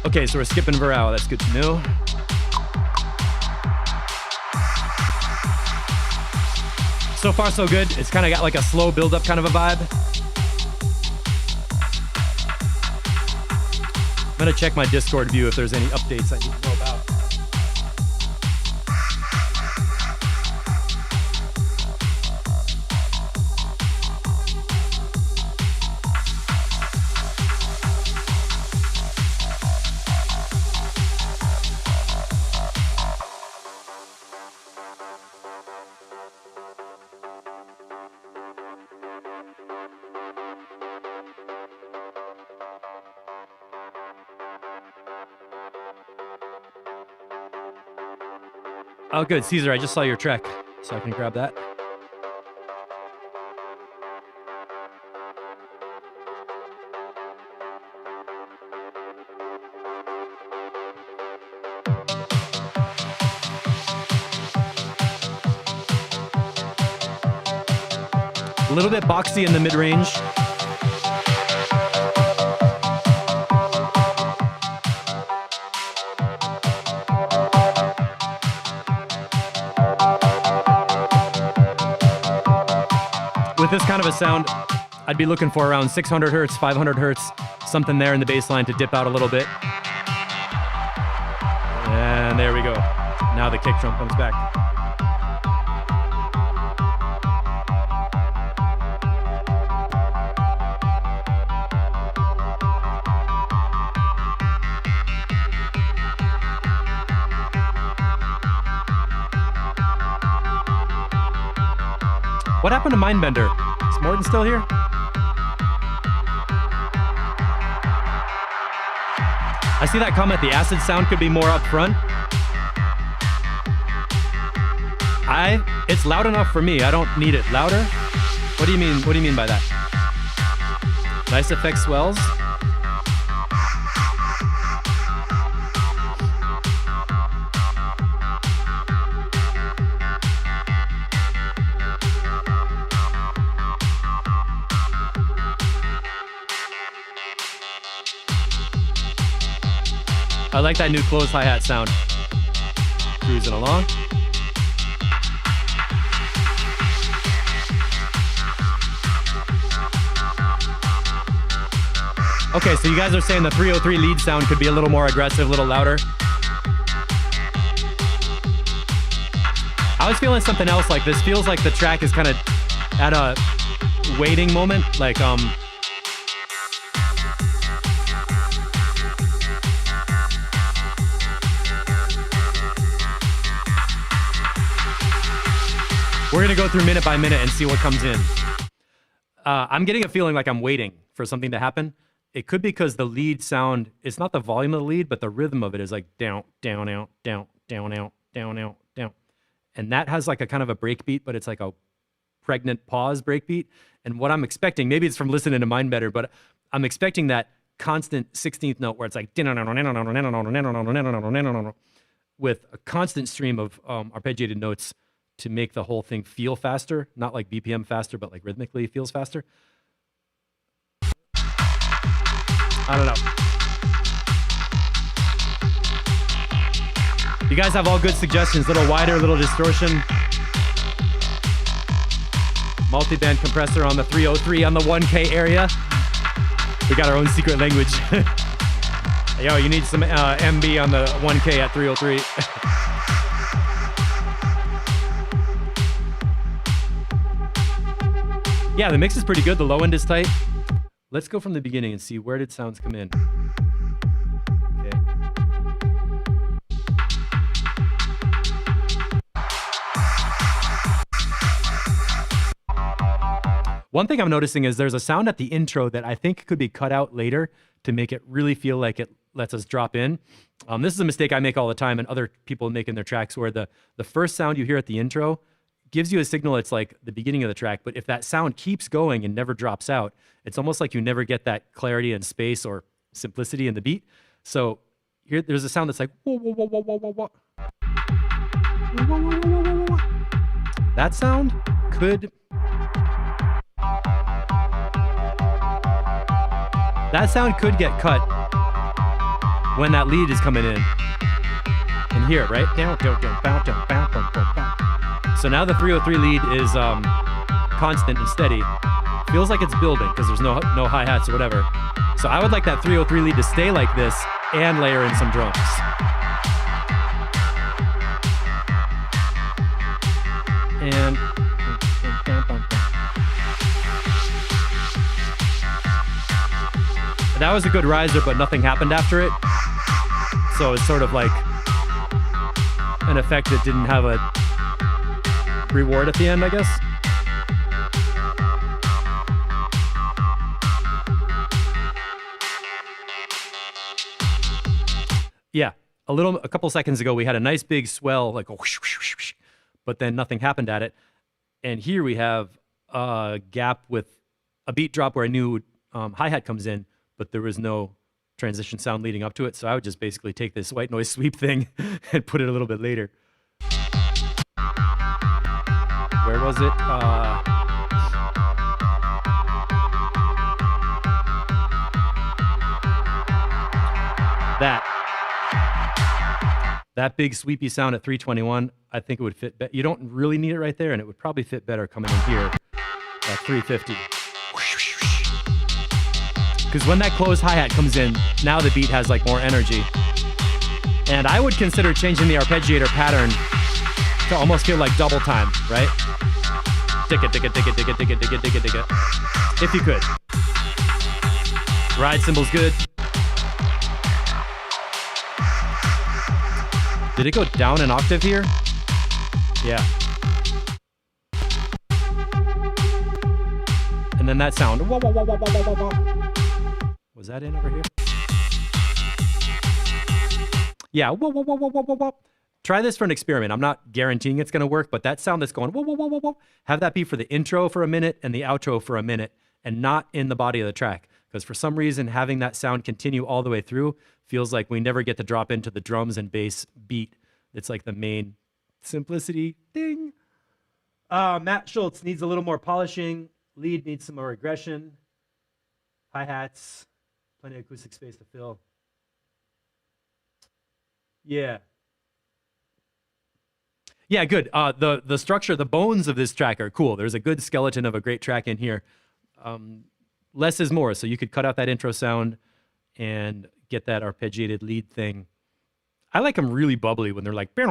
Okay, so we're skipping Varao. That's good to know. So far, so good. It's kind of got like a slow build-up kind of a vibe. I'm gonna check my Discord view if there's any updates I need to know about. Oh, good. Caesar, I just saw your track, so I can grab that. A little bit boxy in the mid-range. With this kind of a sound, I'd be looking for around 600 hertz, 500 hertz, something there in the bass line to dip out a little bit. And there we go. Now the kick drum comes back. What happened to Mindbender? Is Morton still here? I see that comment. The acid sound could be more up front. It's loud enough for me. I don't need it louder. What do you mean? What do you mean by that? Nice effect swells. I like that new close hi-hat sound. Cruising along. Okay, so you guys are saying the 303 lead sound could be a little more aggressive, a little louder. I was feeling something else like this. Feels like the track is kind of at a waiting moment, like we're gonna go through minute by minute and see what comes in. I'm getting a feeling like I'm waiting for something to happen. It could be because the lead sound, it's not the volume of the lead, but the rhythm of it is like down, down, out, down, down, out, down, out, down. And that has like a kind of a break beat, but it's like a pregnant pause break beat. And what I'm expecting, maybe it's from listening to Mind Better, but I'm expecting that constant 16th note where it's like with a constant stream of arpeggiated notes to make the whole thing feel faster, not like BPM faster, but like rhythmically it feels faster. I don't know. You guys have all good suggestions. Little wider, little distortion. Multi-band compressor on the 303 on the 1K area. We got our own secret language. Yo, you need some MB on the 1K at 303. Yeah, the mix is pretty good. The low end is tight. Let's go from the beginning and see where did sounds come in. Okay. One thing I'm noticing is there's a sound at the intro that I think could be cut out later to make it really feel like it lets us drop in. This is a mistake I make all the time and other people make in their tracks where the first sound you hear at the intro gives you a signal it's like the beginning of the track, but if that sound keeps going and never drops out, it's almost like you never get that clarity and space or simplicity in the beat. So here, there's a sound that's like, whoa, whoa, whoa, whoa, whoa, whoa, whoa. That sound could... That sound could get cut when that lead is coming in. And hear it, right? So now the 303 lead is constant and steady. Feels like it's building because there's no hi-hats or whatever. So I would like that 303 lead to stay like this and layer in some drums. And that was a good riser, but nothing happened after it. So it's sort of like an effect that didn't have a reward at the end, I guess. Yeah, a couple seconds ago, we had a nice big swell, like a whoosh, whoosh, whoosh, whoosh, but then nothing happened at it. And here we have a gap with a beat drop where a new hi-hat comes in, but there was no transition sound leading up to it. So I would just basically take this white noise sweep thing and put it a little bit later. Where was it? That big sweepy sound at 321, I think it would fit better. You don't really need it right there, and it would probably fit better coming in here at 350. Because when that closed hi-hat comes in, now the beat has like more energy. And I would consider changing the arpeggiator pattern to almost feel like double time, right? Dig it, dig it, dig it, dig it, dig it, dig it, dig it, dig it. If you could. Ride cymbal's good. Did it go down an octave here? Yeah. And then that sound. Wah, wah, wah, wah, wah, wah, wah. Was that in over here? Yeah. Wah, wah, wah, wah, wah, wah, wah. Try this for an experiment. I'm not guaranteeing it's going to work, but that sound that's going wah, wah, wah, wah, wah, have that be for the intro for a minute and the outro for a minute and not in the body of the track. Because for some reason, having that sound continue all the way through feels like we never get to drop into the drums and bass beat. It's like the main simplicity thing. Matt Schultz needs a little more polishing. Lead needs some more aggression. Hi-hats, plenty of acoustic space to fill. Yeah. Yeah, good. The structure, the bones of this track are cool. There's a good skeleton of a great track in here. Less is more, so you could cut out that intro sound and get that arpeggiated lead thing. I like them really bubbly when they're like with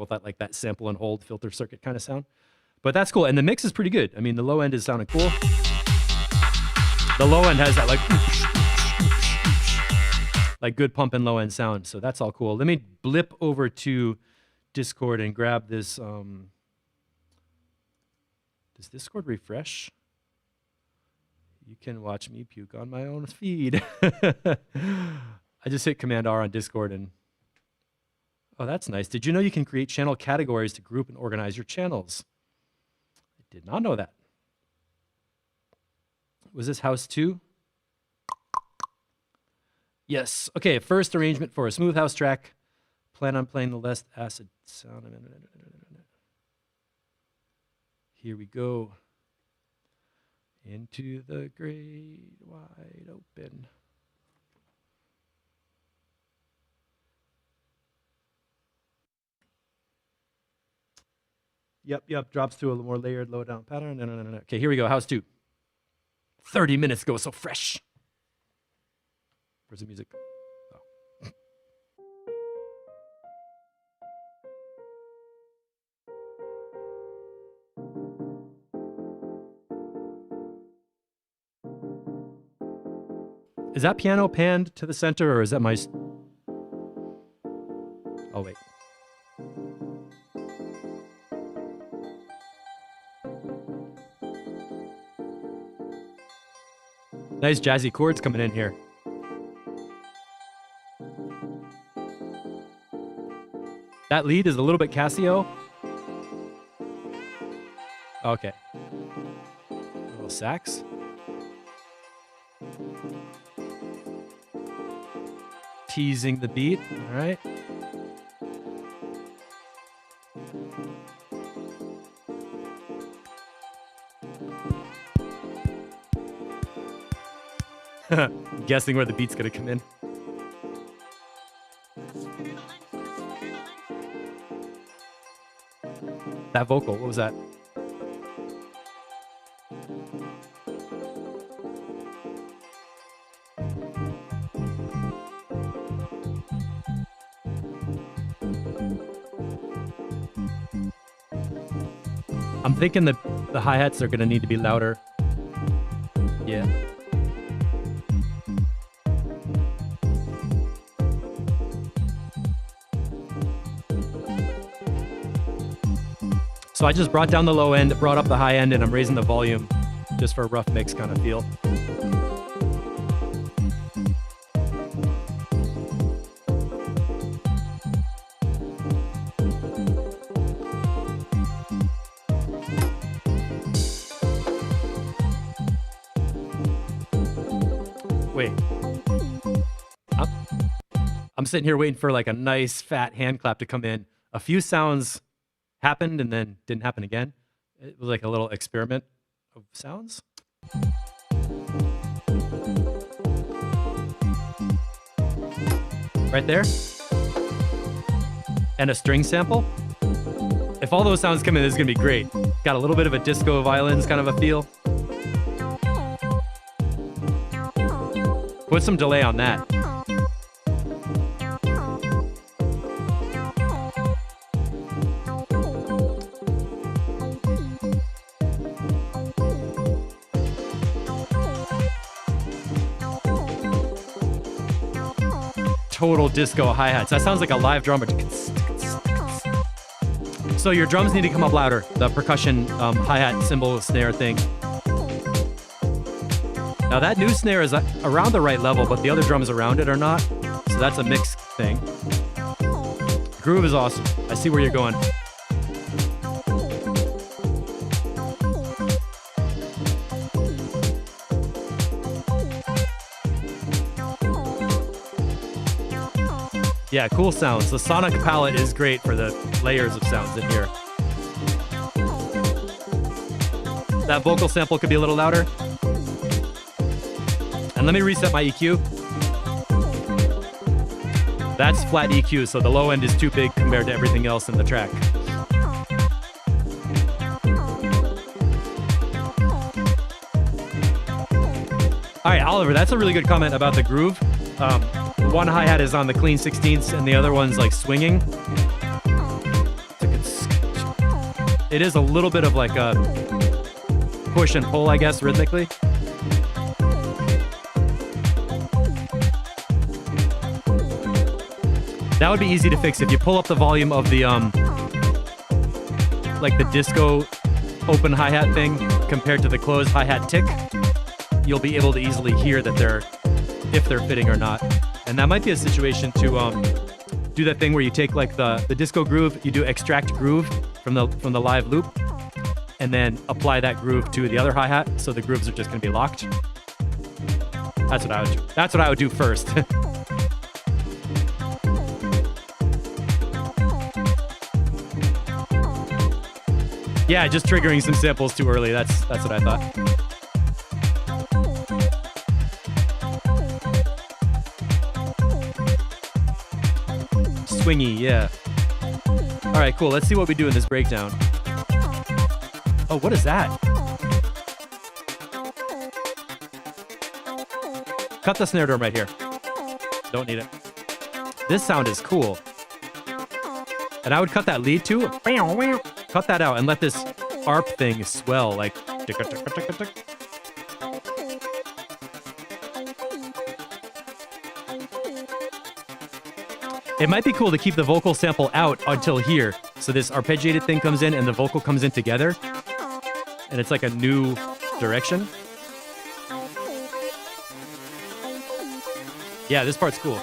that like that sample and hold filter circuit kind of sound. But that's cool, and the mix is pretty good. I mean, the low end is sounding cool. The low end has that like good pump and low end sound, so that's all cool. Let me blip over to Discord and grab this. Does Discord refresh? You can watch me puke on my own feed. I just hit Command R on Discord and, oh, that's nice. Did you know you can create channel categories to group and organize your channels? I did not know that. Was this house 2? Yes. Okay, first arrangement for a smooth house track. Plan on playing the less acid sound. Here we go. Into the great wide open. Yep, drops to a more layered, low down pattern. No. Okay, here we go, house 2. 30 minutes ago, so fresh. Where's the music? Oh. Is that piano panned to the center, or is that my... Oh, wait. Nice jazzy chords coming in here. That lead is a little bit Casio. Okay. A little sax. Teasing the beat, all right. Guessing where the beat's gonna come in. That vocal, what was that? I'm thinking that the hi-hats are gonna need to be louder. Yeah. So I just brought down the low end, brought up the high end, and I'm raising the volume just for a rough mix kind of feel. Wait. I'm sitting here waiting for like a nice fat hand clap to come in. A few sounds happened and then didn't happen again. It was like a little experiment of sounds. Right there. And a string sample. If all those sounds come in, this is gonna be great. Got a little bit of a disco violins kind of a feel. Put some delay on that. Total disco hi-hats. That sounds like a live drummer. So your drums need to come up louder. The percussion hi-hat cymbal snare thing. Now that new snare is around the right level, but the other drums around it are not. So that's a mixed thing. Groove is awesome. I see where you're going. Yeah, cool sounds. The sonic palette is great for the layers of sounds in here. That vocal sample could be a little louder. And let me reset my EQ. That's flat EQ, so the low end is too big compared to everything else in the track. All right, Oliver, that's a really good comment about the groove. One hi-hat is on the clean 16ths and the other one's like swinging. It is a little bit of like a push and pull, I guess, rhythmically. That would be easy to fix if you pull up the volume of the like the disco open hi-hat thing compared to the closed hi-hat tick. You'll be able to easily hear that if they're fitting or not. And that might be a situation to do that thing where you take like the disco groove, you do extract groove from the live loop, and then apply that groove to the other hi-hat, so the grooves are just going to be locked. That's what I would do. That's what I would do first. Yeah, just triggering some samples too early. That's what I thought. Swingy, yeah. All right, cool. Let's see what we do in this breakdown. Oh, what is that? Cut the snare drum right here. Don't need it. This sound is cool. And I would cut that lead too. Cut that out and let this ARP thing swell like. It might be cool to keep the vocal sample out until here. So this arpeggiated thing comes in and the vocal comes in together. And it's like a new direction. Yeah, this part's cool.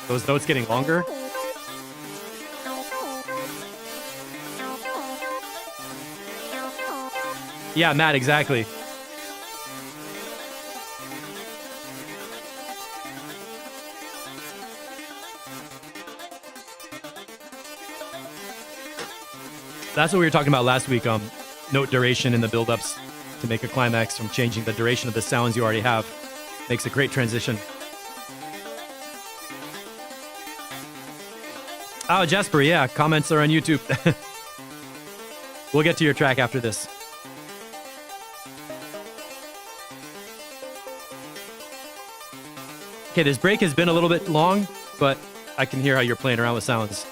Those notes getting longer. Yeah, Matt, exactly. That's what we were talking about last week. note duration in the build-ups to make a climax from changing the duration of the sounds you already have. Makes a great transition. Oh, Jasper, yeah, comments are on YouTube. We'll get to your track after this. Okay, this break has been a little bit long, but I can hear how you're playing around with sounds.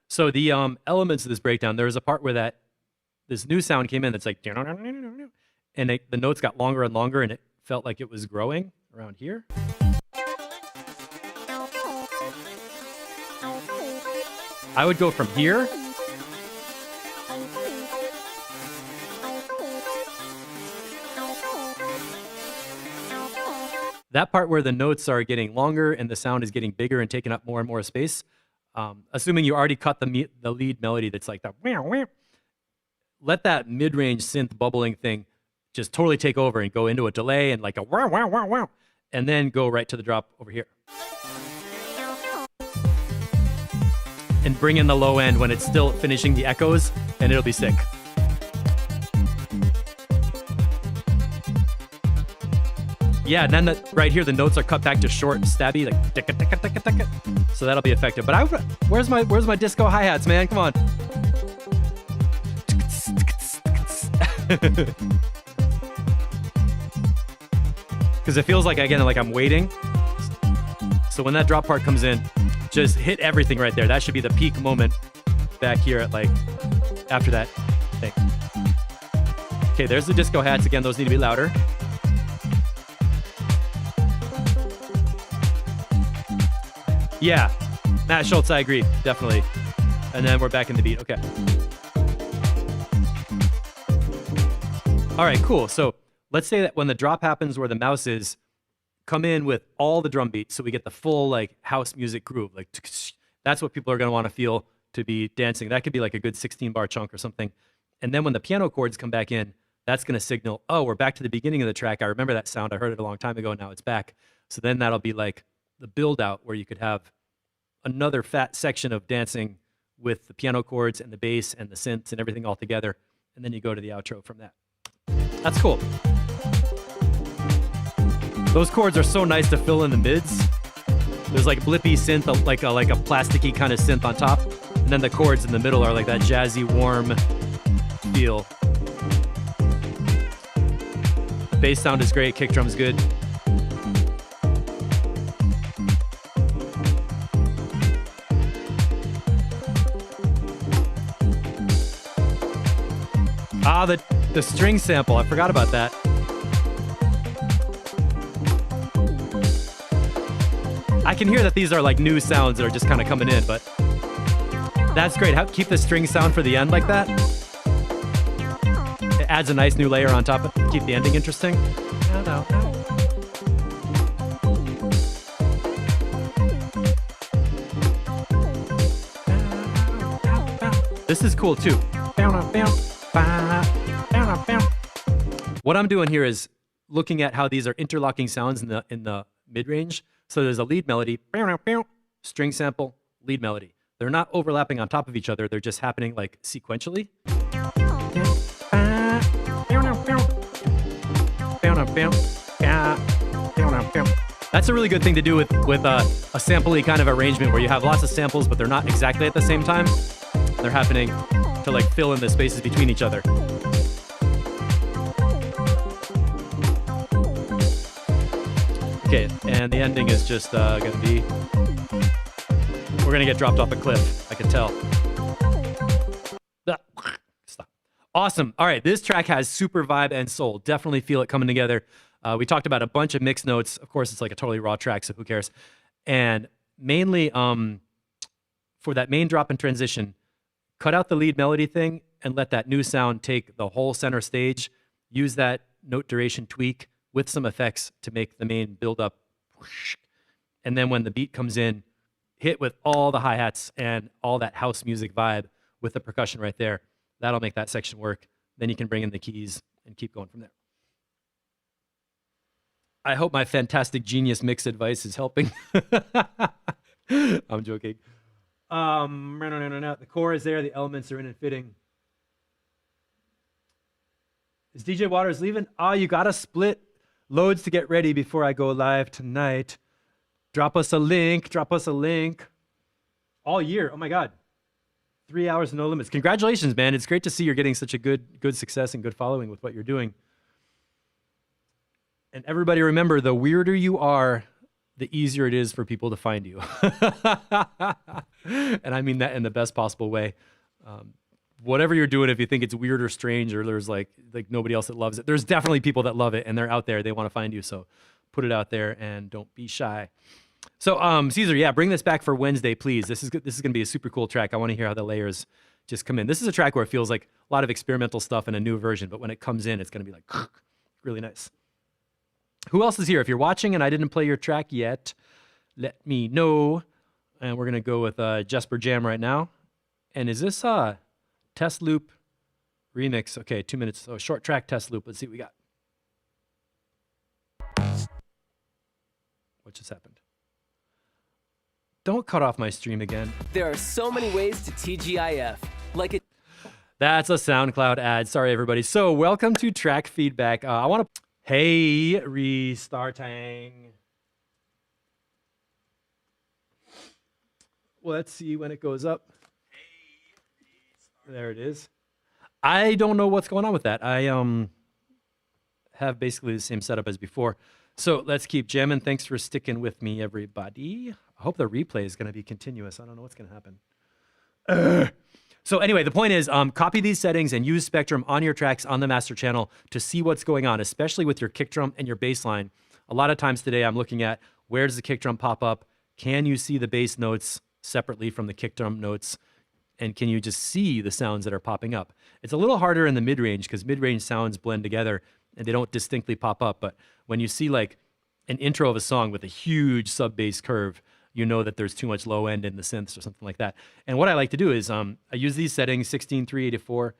So the elements of this breakdown, there was a part where this new sound came in that's like, and the notes got longer and longer, and it felt like it was growing around here. I would go from here that part where the notes are getting longer and the sound is getting bigger and taking up more and more space. Assuming you already cut the lead melody that's like that, let that mid-range synth bubbling thing just totally take over and go into a delay and like a wow, wow, wow, wow, and then go right to the drop over here. And bring in the low end when it's still finishing the echoes, and it'll be sick. Yeah, and then right here, the notes are cut back to short and stabby, like ticka, ticka, ticka, ticka. So that'll be effective. But where's my disco hi-hats, man? Come on. Because it feels like, again, like I'm waiting. So when that drop part comes in, just hit everything right there. That should be the peak moment back here at like, after that thing. Okay, there's the disco hats. Again, those need to be louder. Yeah, Matt Schultz, I agree, definitely. And then we're back in the beat, okay. All right, cool. So let's say that when the drop happens where the mouse is, come in with all the drum beats so we get the full like house music groove. Like that's what people are gonna wanna feel to be dancing. That could be like a good 16-bar chunk or something. And then when the piano chords come back in, that's gonna signal, oh, we're back to the beginning of the track. I remember that sound, I heard it a long time ago, now it's back. So then that'll be like the build out where you could have another fat section of dancing with the piano chords and the bass and the synths and everything all together. And then you go to the outro from that. That's cool. Those chords are so nice to fill in the mids. There's like blippy synth, like a plasticky kind of synth on top. And then the chords in the middle are like that jazzy, warm feel. Bass sound is great, kick drum's good. Ah, the string sample. I forgot about that. I can hear that these are like new sounds that are just kind of coming in, but that's great. Keep the string sound for the end like that. It adds a nice new layer on top of keep the ending interesting. No. This is cool too. What I'm doing here is looking at how these are interlocking sounds in the mid-range. So there's a lead melody, string sample, lead melody. They're not overlapping on top of each other. They're just happening like sequentially. That's a really good thing to do with a sample-y kind of arrangement where you have lots of samples, but they're not exactly at the same time. They're happening to like fill in the spaces between each other. Okay, and the ending is just gonna be, we're gonna get dropped off a cliff, I can tell. Stop. Awesome. All right, this track has super vibe and soul. Definitely feel it coming together. We talked about a bunch of mixed notes. Of course, it's like a totally raw track, so who cares? And mainly for that main drop and transition, cut out the lead melody thing and let that new sound take the whole center stage. Use that note duration tweak with some effects to make the main build up. And then when the beat comes in, hit with all the hi-hats and all that house music vibe with the percussion right there. That'll make that section work. Then you can bring in the keys and keep going from there. I hope my fantastic genius mix advice is helping. I'm joking. The core is there. The elements are in and fitting. Is DJ Waters leaving? You got to split loads to get ready before I go live tonight. Drop us a link. All year. Oh, my God. 3 hours, no limits. Congratulations, man. It's great to see you're getting such a good success and good following with what you're doing. And everybody remember, the weirder you are, the easier it is for people to find you. And I mean that in the best possible way. Whatever you're doing, if you think it's weird or strange or there's like nobody else that loves it, there's definitely people that love it and they're out there. They want to find you. So put it out there and don't be shy. So Caesar, yeah, bring this back for Wednesday, please. This is going to be a super cool track. I want to hear how the layers just come in. This is a track where it feels like a lot of experimental stuff in a new version, but when it comes in, it's going to be like really nice. Who else is here? If you're watching and I didn't play your track yet, let me know. And we're going to go with Jesper Jam right now. And is this Test Loop remix? Okay, 2 minutes. So short track Test Loop. Let's see what we got. What just happened? Don't cut off my stream again. There are so many ways to TGIF. Like it. That's a SoundCloud ad. Sorry, everybody. So welcome to Track Feedback. I want to... Hey, restarting. Let's see when it goes up. There it is. I don't know what's going on with that. I have basically the same setup as before. So let's keep jamming. Thanks for sticking with me, everybody. I hope the replay is going to be continuous. I don't know what's going to happen. So anyway, the point is, copy these settings and use Spectrum on your tracks on the master channel to see what's going on, especially with your kick drum and your bass line. A lot of times today, I'm looking at where does the kick drum pop up? Can you see the bass notes separately from the kick drum notes? And can you just see the sounds that are popping up? It's a little harder in the mid-range because mid-range sounds blend together and they don't distinctly pop up. But when you see like an intro of a song with a huge sub-bass curve, you know that there's too much low end in the synths or something like that. And what I like to do is I use these settings, 16, 384.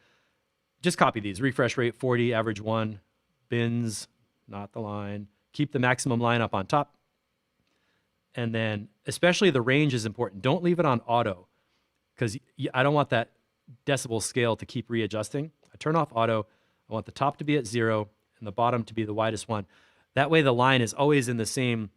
Just copy these. Refresh rate 40, average 1, bins, not the line. Keep the maximum line up on top. And then especially the range is important. Don't leave it on auto because I don't want that decibel scale to keep readjusting. I turn off auto. I want the top to be at 0 and the bottom to be the widest one. That way the line is always in the same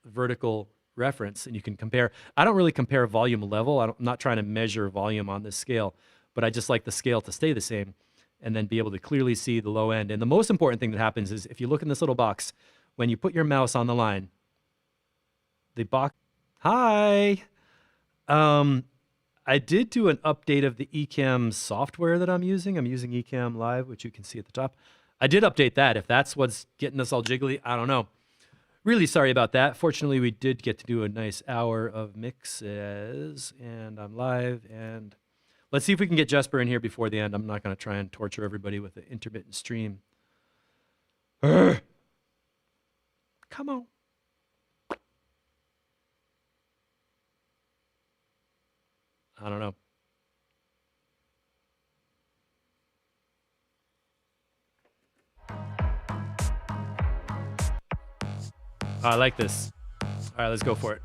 vertical reference and you can compare. I don't really compare volume level. I'm not trying to measure volume on this scale, but I just like the scale to stay the same and then be able to clearly see the low end. And the most important thing that happens is if you look in this little box, when you put your mouse on the line, the box, hi. I did do an update of the Ecamm software that I'm using. I'm using Ecamm Live, which you can see at the top. I did update that. If that's what's getting us all jiggly, I don't know. Really sorry about that. Fortunately, we did get to do a nice hour of mixes, and I'm live. And let's see if we can get Jesper in here before the end. I'm not going to try and torture everybody with an intermittent stream. Come on. I don't know. I like this. All right, let's go for it.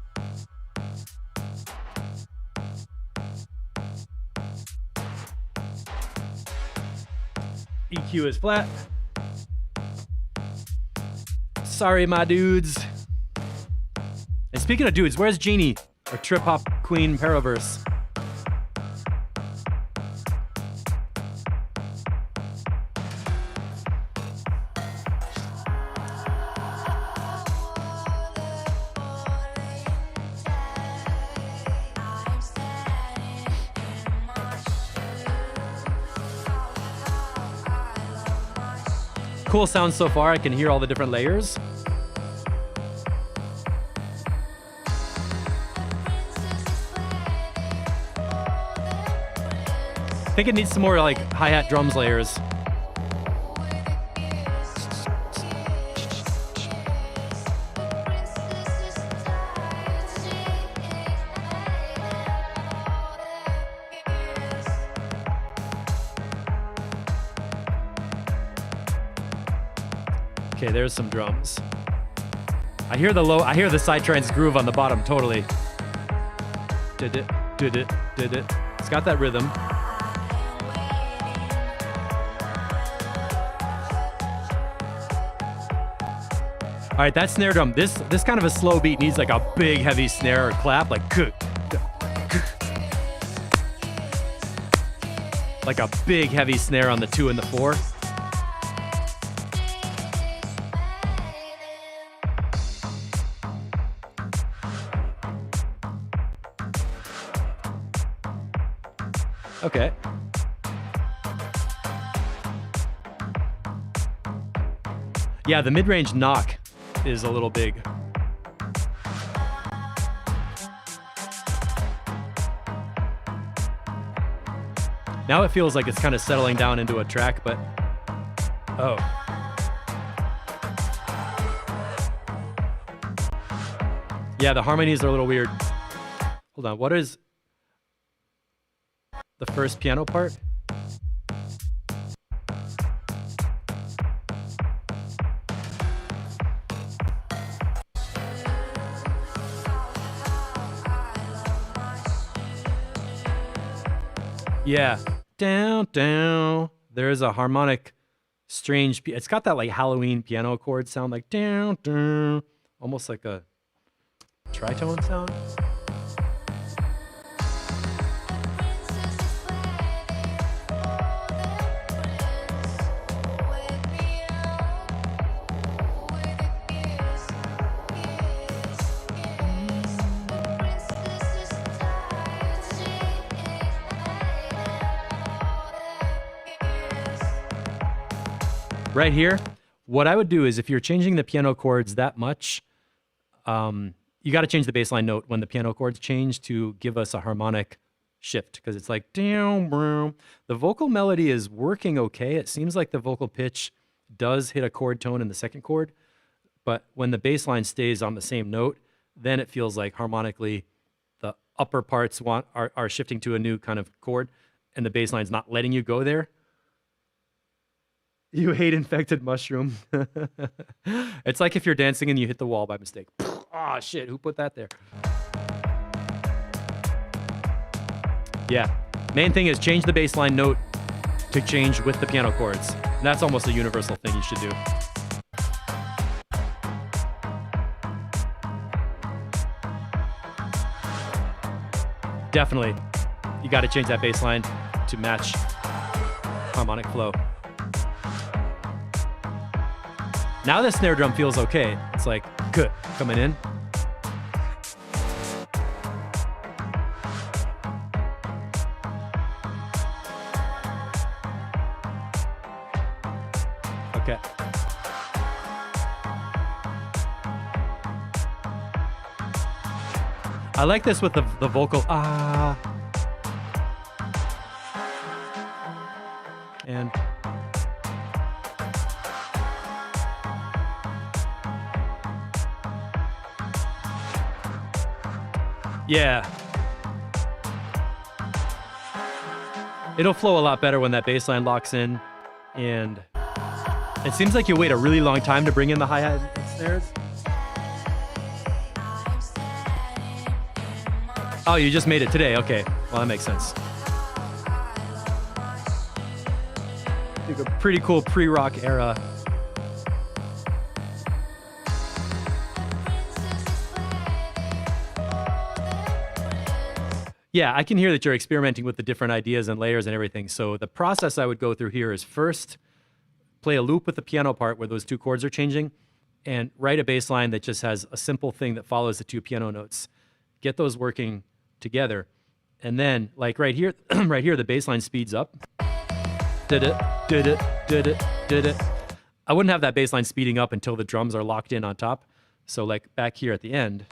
EQ is flat. Sorry, my dudes. And speaking of dudes, where's Jeannie, our trip hop queen Paraverse? Cool sound so far. I can hear all the different layers. I think it needs some more like hi-hat drums layers. Okay, there's some drums. I hear the sidetrans groove on the bottom totally. did it, did it. It's got that rhythm. All right, that snare drum, this kind of a slow beat needs like a big heavy snare or clap, like like a big heavy snare on the 2 and the 4. Okay. Yeah, the mid-range knock is a little big. Now it feels like it's kind of settling down into a track, but oh. Yeah, the harmonies are a little weird. Hold on, what is the first piano part? Yeah, down, down. There's a harmonic, strange. It's got that like Halloween piano chord sound, like down, down, almost like a tritone sound. Right here, what I would do is if you're changing the piano chords that much, you got to change the bass line note when the piano chords change to give us a harmonic shift, because it's like down, boom. The vocal melody is working okay. It seems like the vocal pitch does hit a chord tone in the second chord, but when the bass line stays on the same note, then it feels like harmonically the upper parts are shifting to a new kind of chord, and the bass line's not letting you go there. You hate infected mushroom. It's like if you're dancing and you hit the wall by mistake. Oh shit, who put that there? Yeah, main thing is change the bass line note to change with the piano chords. And that's almost a universal thing you should do. Definitely, you got to change that bass line to match harmonic flow. Now the snare drum feels okay. It's like, good, coming in. Okay. I like this with the vocal, ah. And yeah. It'll flow a lot better when that bass line locks in, and it seems like you wait a really long time to bring in the hi-hat and snares. Oh, you just made it today. Okay, well, that makes sense. I think a pretty cool pre-rock era. Yeah, I can hear that you're experimenting with the different ideas and layers and everything. So the process I would go through here is first play a loop with the piano part where those two chords are changing, and write a bass line that just has a simple thing that follows the two piano notes. Get those working together. And then, like right here, right here, the bass line speeds up. Did it, did it, did it, did it. I wouldn't have that bass line speeding up until the drums are locked in on top. So like back here at the end.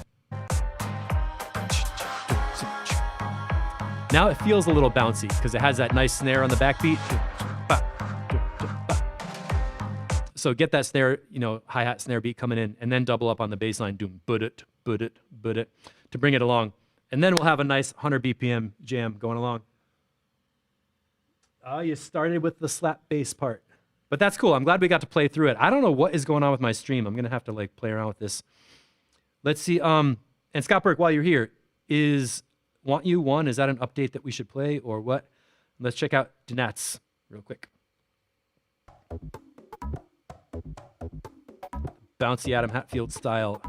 Now it feels a little bouncy because it has that nice snare on the backbeat. So get that snare, you know, hi-hat snare beat coming in, and then double up on the bass line, doing but it, to bring it along. And then we'll have a nice 100 BPM jam going along. Oh, you started with the slap bass part. But that's cool. I'm glad we got to play through it. I don't know what is going on with my stream. I'm going to have to like play around with this. Let's see. And Scott Burke, while you're here, is Want You 1, is that an update that we should play or what? Let's check out Denats real quick. Bouncy Adam Hatfield style.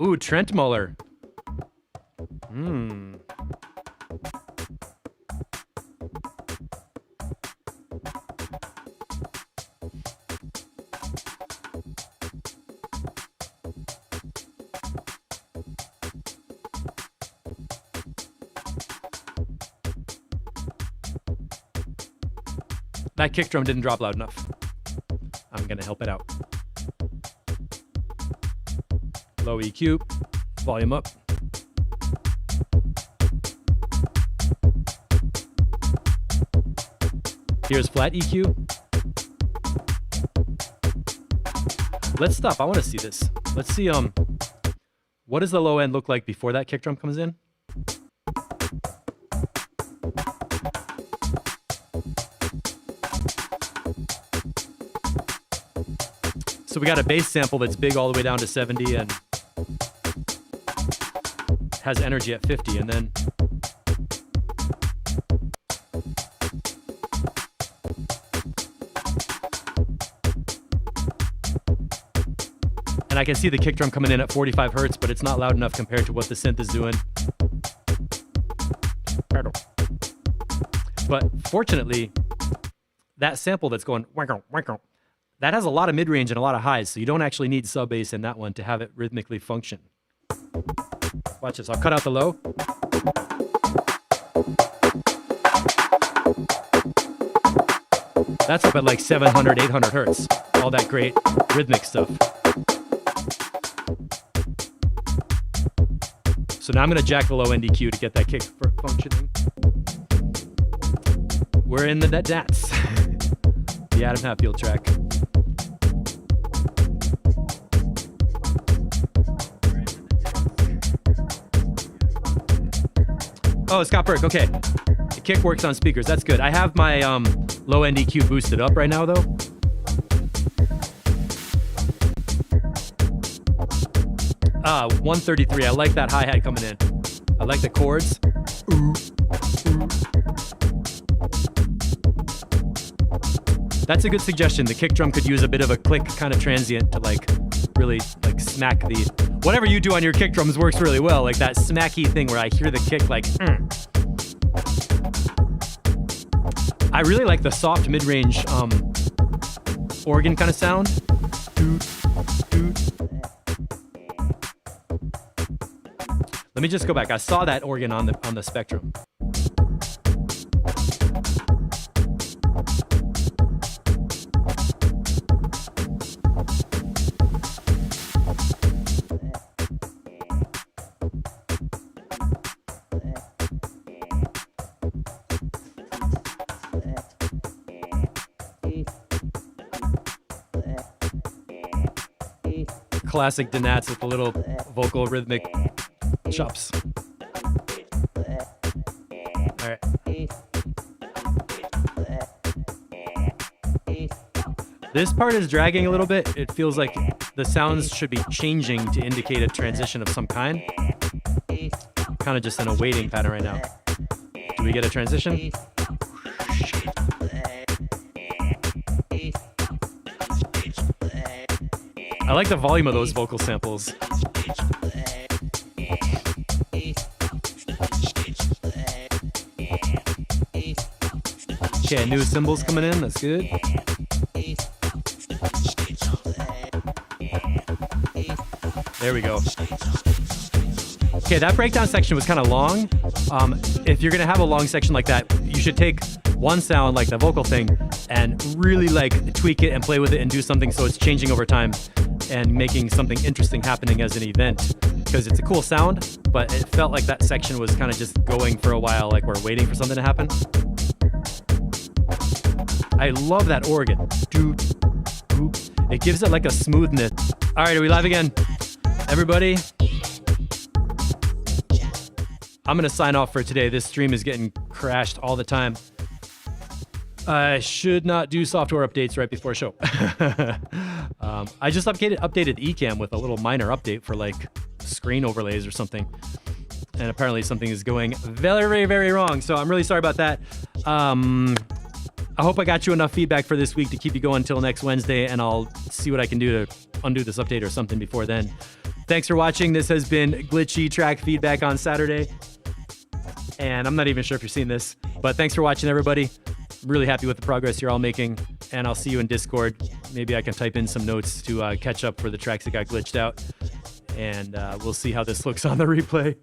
Ooh, Trent Muller. That kick drum didn't drop loud enough. I'm gonna help it out. Low EQ, volume up. Here's flat EQ. Let's stop. I want to see this. Let's see what does the low end look like before that kick drum comes in? So we got a bass sample that's big all the way down to 70 and has energy at 50, and then I can see the kick drum coming in at 45 hertz, but it's not loud enough compared to what the synth is doing. But fortunately, that sample that's going that has a lot of mid-range and a lot of highs, so you don't actually need sub-bass in that one to have it rhythmically function. Watch this, I'll cut out the low. That's up at like 700, 800 hertz. All that great rhythmic stuff. So now I'm gonna jack the low end EQ to get that kick functioning. We're in the Denats, the Adam Hatfield track. Oh, Scott Burke, okay. The kick works on speakers, that's good. I have my low end EQ boosted up right now though. 133, I like that hi-hat coming in. I like the chords. That's a good suggestion. The kick drum could use a bit of a click kind of transient to like really like smack the, whatever you do on your kick drums works really well. Like that smacky thing where I hear the kick like, I really like the soft mid-range organ kind of sound. Let me just go back. I saw that organ on the Spectrum. Classic Denats with a little vocal rhythmic chops. All right. This part is dragging a little bit. It feels like the sounds should be changing to indicate a transition of some kind. Kind of just in a waiting pattern right now. Do we get a transition? I like the volume of those vocal samples. Okay, new cymbals coming in, that's good. There we go. Okay, that breakdown section was kind of long. If you're gonna have a long section like that, you should take one sound, like the vocal thing, and really like tweak it and play with it and do something so it's changing over time and making something interesting happening as an event. Because it's a cool sound, but it felt like that section was kind of just going for a while, like we're waiting for something to happen. I love that organ. It gives it like a smoothness. All right, are we live again? Everybody, I'm gonna sign off for today. This stream is getting crashed all the time. I should not do software updates right before a show. I just updated Ecamm with a little minor update for like screen overlays or something. And apparently something is going very, very, very wrong. So I'm really sorry about that. I hope I got you enough feedback for this week to keep you going until next Wednesday, and I'll see what I can do to undo this update or something before then. Thanks for watching. This has been Glitchy Track Feedback on Saturday. And I'm not even sure if you're seeing this, but thanks for watching, everybody. Really happy with the progress you're all making, and I'll see you in Discord. Maybe I can type in some notes to catch up for the tracks that got glitched out, and we'll see how this looks on the replay.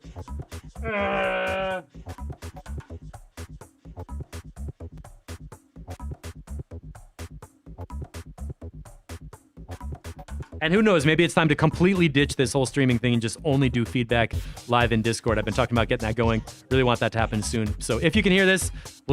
And who knows, maybe it's time to completely ditch this whole streaming thing and just only do feedback live in Discord. I've been talking about getting that going. Really want that to happen soon. So if you can hear this,